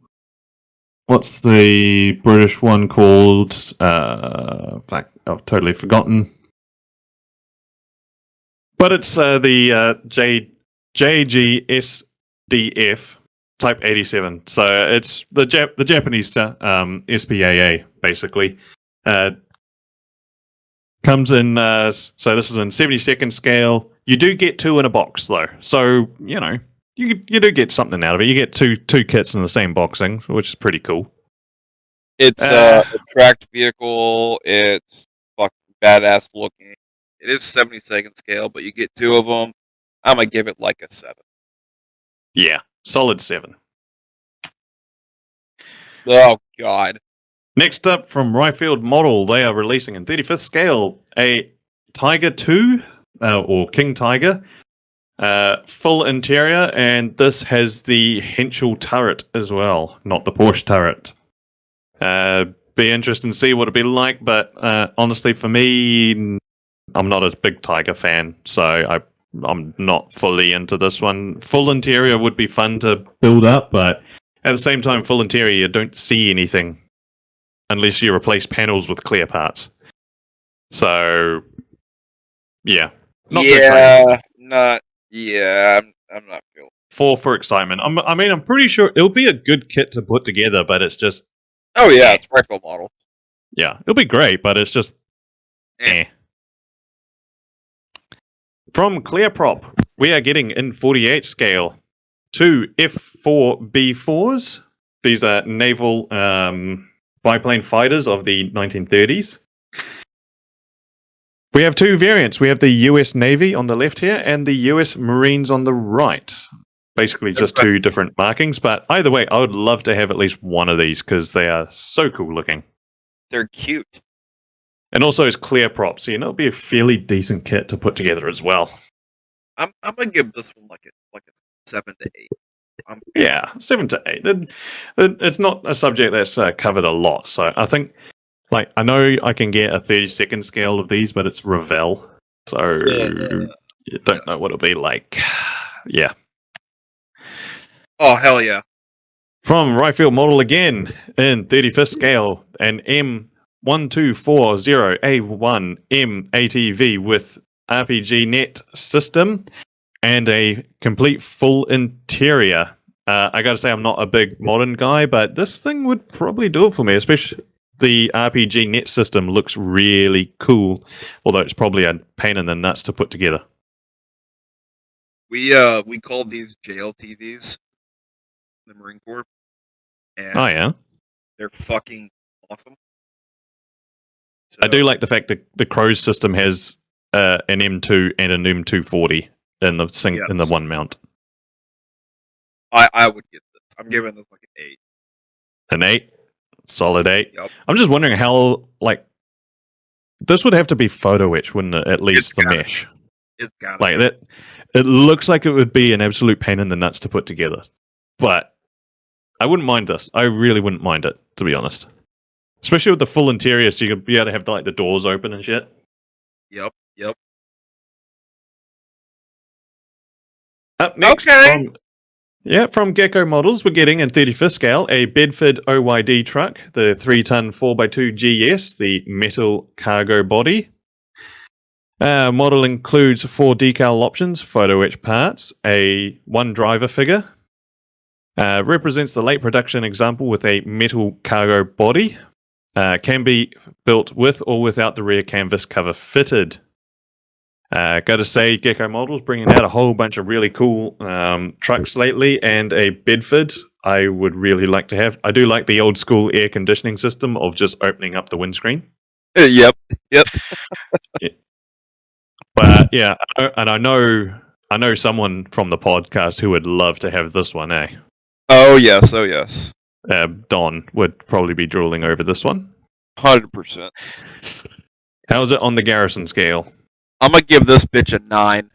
What's the British one called? Fuck, I've totally forgotten. But it's the JGSDF Type 87. So it's the Japanese SPAA, basically. Comes in, so this is in 72nd scale. You do get 2 in a box, though. So, you know, you do get something out of it. You get two kits in the same boxing, which is pretty cool. It's a tracked vehicle. It's fucking badass looking. It is 72nd scale, but you get 2 of them. I'm going to give it like a 7. Yeah, solid 7. Oh, God. Next up, from Ryfield Model, they are releasing in 35th scale a Tiger 2, or King Tiger, full interior, and this has the Henschel turret as well, not the Porsche turret. Be interesting to see what it'd be like, but honestly, for me, I'm not a big Tiger fan, so I'm not fully into this one. Full interior would be fun to build up, but at the same time, full interior, you don't see anything unless you replace panels with clear parts. So, yeah. I'm not feeling. 4 for excitement. I'm pretty sure it'll be a good kit to put together, but it's just... Oh, yeah, it's rifle model. Yeah, it'll be great, but it's just... From Clearprop, we are getting in 48 scale 2 F4B4s. These are naval biplane fighters of the 1930s. We have 2 variants. We have the US Navy on the left here and the US Marines on the right. Basically just 2 different markings, but either way, I would love to have at least one of these because they are so cool looking. They're cute. And also it's clear prop, so it'll be a fairly decent kit to put together as well. I'm gonna give this one like a 7 to 8. Yeah, 7 to 8. It's not a subject that's covered a lot, so I think, like, I know I can get a 32nd scale of these, but it's Revell, so you don't know what it'll be like. Yeah. Oh, hell yeah. From Ryfield Model again, in 35th scale, an M1240A1M ATV with RPG net system and a complete full interior. I gotta say, I'm not a big modern guy, but this thing would probably do it for me, especially the RPG net system looks really cool, although it's probably a pain in the nuts to put together. We called these JLTVs, the Marine Corps. And oh yeah, they're fucking awesome. So, I do like the fact that the Crows system has an M2 and an M240 in the in the one mount. I would get this. I'm giving this like an 8. An 8, solid 8. Yep. I'm just wondering how, like, this would have to be photo etch, wouldn't it? At least the mesh. It's gotta Like be. that, it looks like it would be an absolute pain in the nuts to put together. But I wouldn't mind this. I really wouldn't mind it, to be honest. Especially with the full interior, so you could be able to have like the doors open and shit. Yep. Yep. Up next Okay. from Gecko Models, we're getting in 35th scale a Bedford OYD truck, the 3-ton 4x2 GS, the metal cargo body. Model includes 4 decal options, photo etch parts, one driver figure. Represents the late production example with a metal cargo body. Can be built with or without the rear canvas cover fitted. Gotta say, Gecko Models bringing out a whole bunch of really cool trucks lately, and a Bedford I would really like to have. I do like the old school air conditioning system of just opening up the windscreen. Yep. But yeah, and I know someone from the podcast who would love to have this one, eh? Oh yes. Oh yes. Don would probably be drooling over this one. 100%. How's it on the Garrison scale? I'm gonna give this bitch a 9.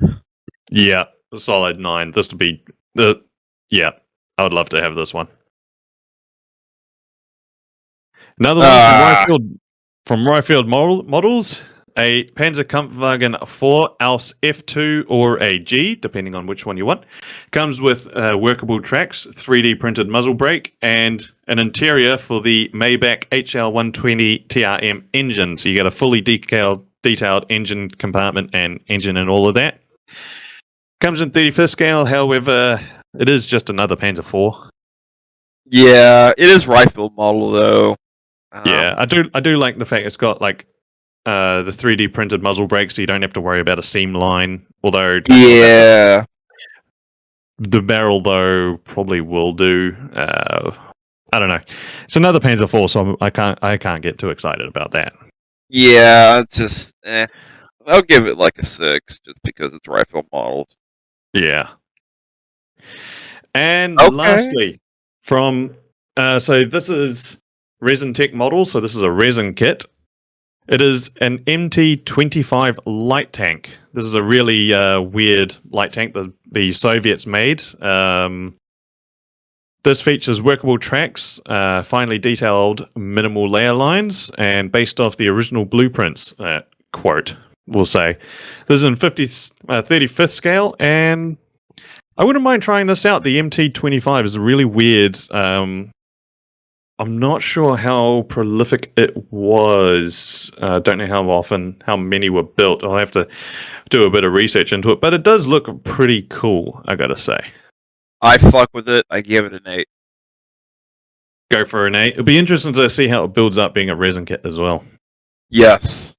Yeah, a solid 9. This would be yeah. I would love to have this one. Another one from Ryfield Models, a Panzerkampfwagen 4 Aus F2 or a G, depending on which one you want. Comes with workable tracks, 3D printed muzzle brake, and an interior for the Maybach HL120 TRM engine. So you get a fully detailed engine compartment and engine and all of that. Comes in 35th scale, however, it is just another Panzer 4. Yeah, it is rifle model though. Yeah, I do like the fact it's got like the 3D printed muzzle brake, so you don't have to worry about a seam line. Although Yeah, the barrel though probably will do. I don't know. It's another Panzer 4, so I can't get too excited about that. yeah, it's just I'll give it like a 6 just because it's rifle models. Yeah. And Okay. lastly, from so this is Resin Tech model, so this is a resin kit. It is an MT-25 light tank. This is a really weird light tank that the Soviets made. This features workable tracks, finely detailed minimal layer lines, and based off the original blueprints, quote, we'll say. This is in 35th scale, and I wouldn't mind trying this out. The MT-25 is really weird. I'm not sure how prolific it was. Don't know how many were built. I'll have to do a bit of research into it, but it does look pretty cool, I gotta say. I fuck with it. I give it an 8. Go for an 8. It'll be interesting to see how it builds up being a resin kit as well. Yes.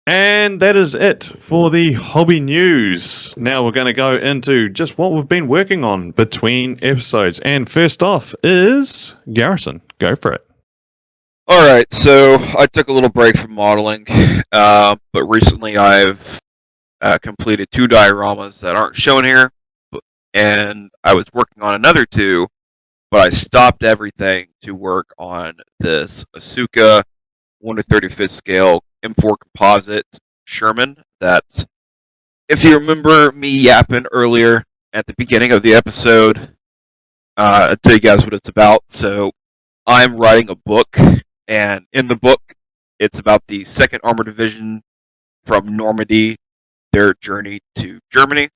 And that is it for the hobby news. Now we're going to go into just what we've been working on between episodes. And first off is Garrison. Go for it. All right, so I took a little break from modeling, but recently I've completed 2 dioramas that aren't shown here, and I was working on another 2, but I stopped everything to work on this Asuka 1/35th scale M4 composite Sherman that, if you remember me yapping earlier at the beginning of the episode, I'll tell you guys what it's about. So I'm writing a book, and in the book, it's about the 2nd Armored Division from Normandy, their journey to Germany,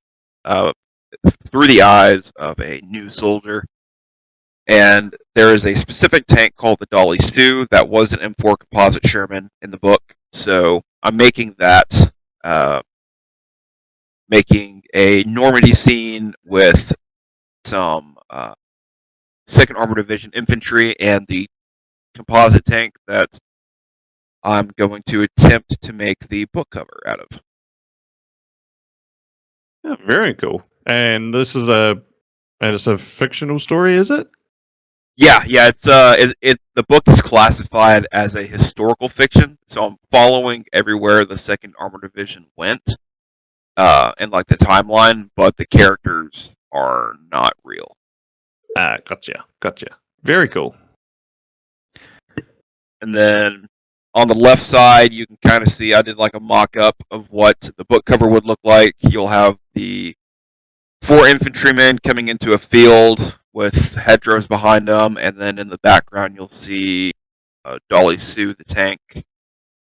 through the eyes of a new soldier. And there is a specific tank called the Dolly Sioux that was an M4 composite Sherman in the book. So I'm making that, making a Normandy scene with some 2nd Armored Division infantry and the composite tank that I'm going to attempt to make the book cover out of. Yeah, very cool. And this is it's a fictional story, is it? Yeah. It's the book is classified as a historical fiction, so I'm following everywhere the 2nd Armored Division went, and like the timeline, but the characters are not real. Gotcha. Very cool. And then on the left side, you can kind of see I did like a mock-up of what the book cover would look like. You'll have the 4 infantrymen coming into a field with hedgerows behind them, and then in the background you'll see Dolly Sue, the tank,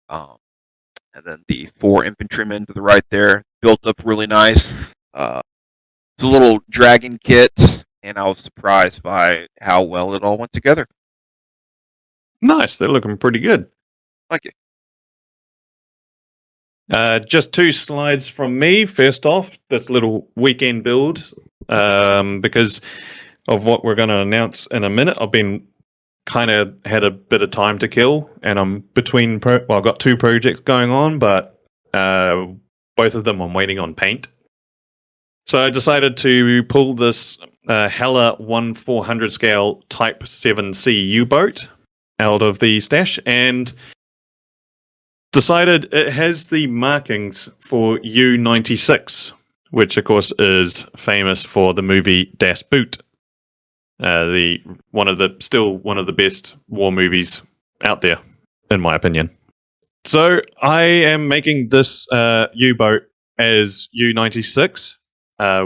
and then the 4 infantrymen to the right there, built up really nice. It's a little dragon kit, and I was surprised by how well it all went together. Nice, they're looking pretty good. Like it. Just 2 slides from me. First off, this little weekend build, because of what we're going to announce in a minute. I've been kind of had a bit of time to kill, and I'm between. I've got 2 projects going on, but both of them I'm waiting on paint. So I decided to pull this Hella 1/400 scale Type 7C U-boat out of the stash, and decided it has the markings for U-96, which of course is famous for the movie Das Boot, one of the best war movies out there, in my opinion. So I am making this U-boat as U-96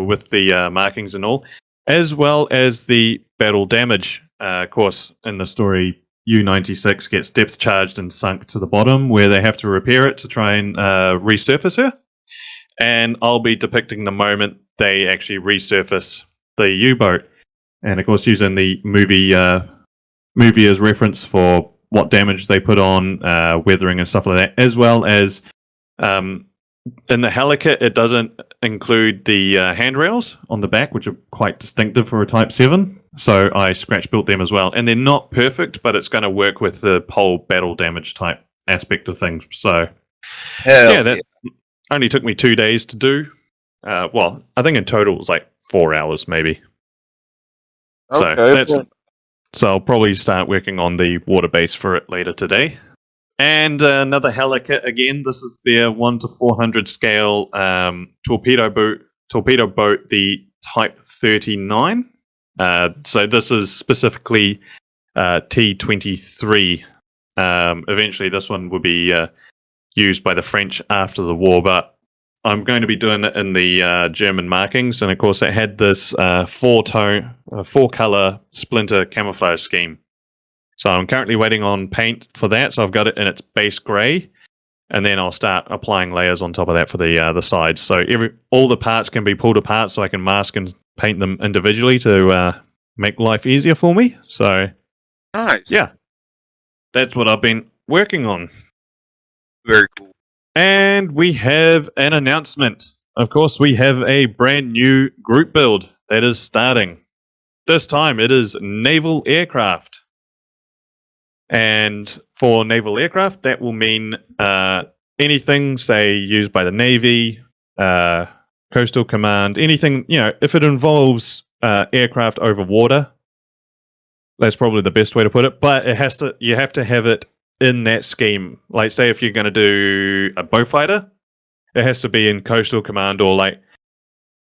with the markings and all, as well as the battle damage. Of course, in the story, U-96 gets depth charged and sunk to the bottom, where they have to repair it to try and resurface her. And I'll be depicting the moment they actually resurface the U-boat, and of course using the movie as reference for what damage they put on, weathering and stuff like that, as well as in the Helikit, it doesn't include the handrails on the back, which are quite distinctive for a Type 7. So I scratch built them as well. And they're not perfect, but it's going to work with the whole battle damage type aspect of things. So, that only took me 2 days to do. Well, I think in total it was like 4 hours maybe. Okay, So I'll probably start working on the water base for it later today. And another Helikit again. This is their 1/400 scale torpedo boat, the Type 39. So this is specifically T-23. Eventually, this one will be used by the French after the war, but I'm going to be doing it in the German markings. And of course, it had this 4-color splinter camouflage scheme. So I'm currently waiting on paint for that. So I've got it in its base grey, and then I'll start applying layers on top of that for the sides. So all the parts can be pulled apart, so I can mask and paint them individually to make life easier for me. So nice. Yeah, that's what I've been working on. Very cool. And we have an announcement. Of course, we have a brand new group build that is starting. This time it is naval aircraft. And for naval aircraft, that will mean anything, say, used by the Navy, Coastal Command, anything, if it involves aircraft over water, that's probably the best way to put it. But you have to have it in that scheme. Like, say, if you're going to do a Beaufighter, it has to be in Coastal Command or like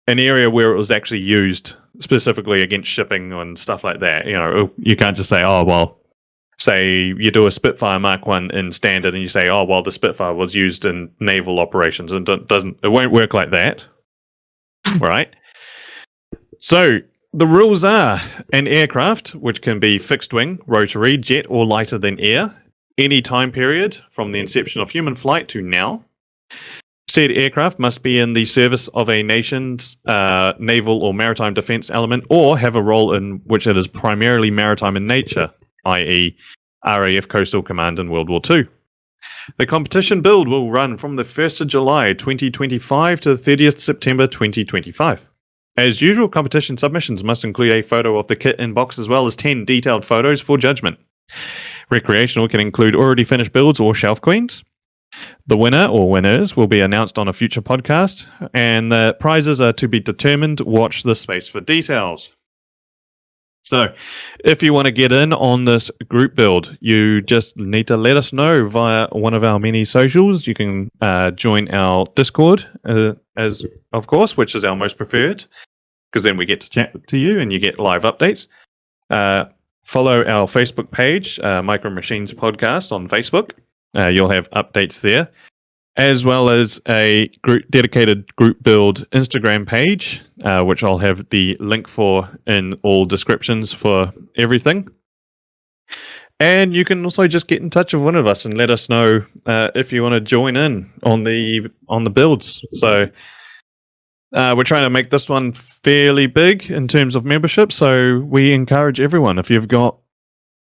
an area where it was actually used specifically against shipping and stuff like that. You can't just say, oh, well, say you do a Spitfire Mark 1 in standard and you say, oh, well, the Spitfire was used in naval operations, and it won't work like that. Right? So the rules are an aircraft, which can be fixed wing, rotary, jet, or lighter than air, any time period from the inception of human flight to now. Said aircraft must be in the service of a nation's naval or maritime defense element, or have a role in which it is primarily maritime in nature, i.e. RAF Coastal Command in World War II. The competition build will run from the 1st of July 2025 to the 30th September 2025. As usual, competition submissions must include a photo of the kit in box as well as 10 detailed photos for judgment. Recreational can include already finished builds or shelf queens. The winner or winners will be announced on a future podcast, and the prizes are to be determined. Watch this space for details. So, if you want to get in on this group build, you just need to let us know via one of our many socials. You can join our Discord, as of course, which is our most preferred, because then we get to chat to you and you get live updates. Follow our Facebook page, Micro Machines Podcast on Facebook. You'll have updates there, as well as a dedicated group build Instagram page, which I'll have the link for in all descriptions for everything. And you can also just get in touch with one of us and let us know if you want to join in on the builds. So we're trying to make this one fairly big in terms of membership. So we encourage everyone, if you've got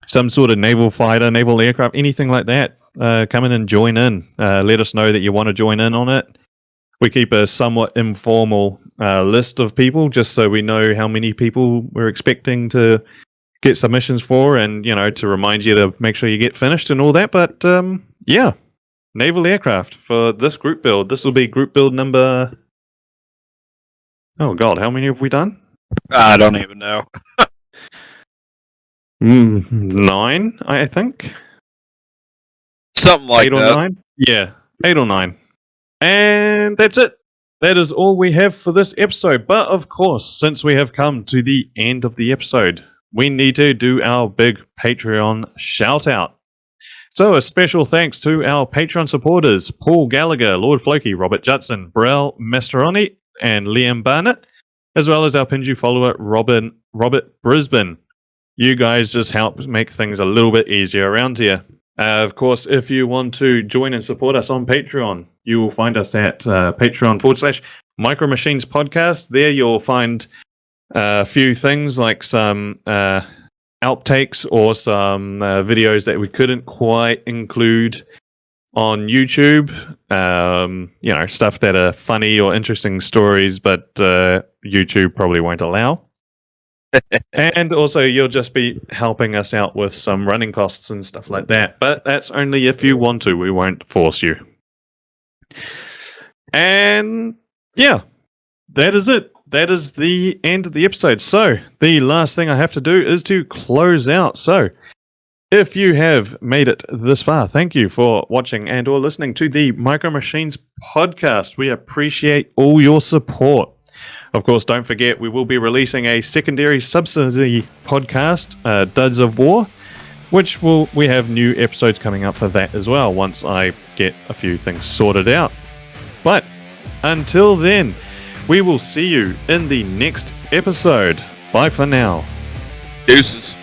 some sort of naval fighter, naval aircraft, anything like that, come in and join in. Let us know that you want to join in on it. We keep a somewhat informal list of people just so we know how many people we're expecting to get submissions for, and to remind you to make sure you get finished and all that. But yeah, naval aircraft for this group build. This will be group build number, oh god, how many have we done? I don't even know. 9, I think. Something like 8 or that. 9? Yeah, 8 or 9. And that's it. That is all we have for this episode. But of course, since we have come to the end of the episode, we need to do our big Patreon shout out. So a special thanks to our Patreon supporters, Paul Gallagher, Lord Floki, Robert Judson, Brel Mastroianni, and Liam Barnett, as well as our Pinju follower, Robert Brisbane. You guys just help make things a little bit easier around here. Of course, if you want to join and support us on Patreon, you will find us at Patreon/Micro Machines Podcast. There you'll find a few things like some outtakes or some videos that we couldn't quite include on YouTube. Stuff that are funny or interesting stories, but YouTube probably won't allow. And also, you'll just be helping us out with some running costs and stuff like that. But that's only if you want to. We won't force you. And yeah, that is it. That is the end of the episode. So the last thing I have to do is to close out. So if you have made it this far, thank you for watching and or listening to the Micro Machines podcast. We appreciate all your support. Of course, don't forget, we will be releasing a secondary subsidy podcast, Duds of War, which we have new episodes coming up for that as well, once I get a few things sorted out. But until then, we will see you in the next episode. Bye for now. Deuces.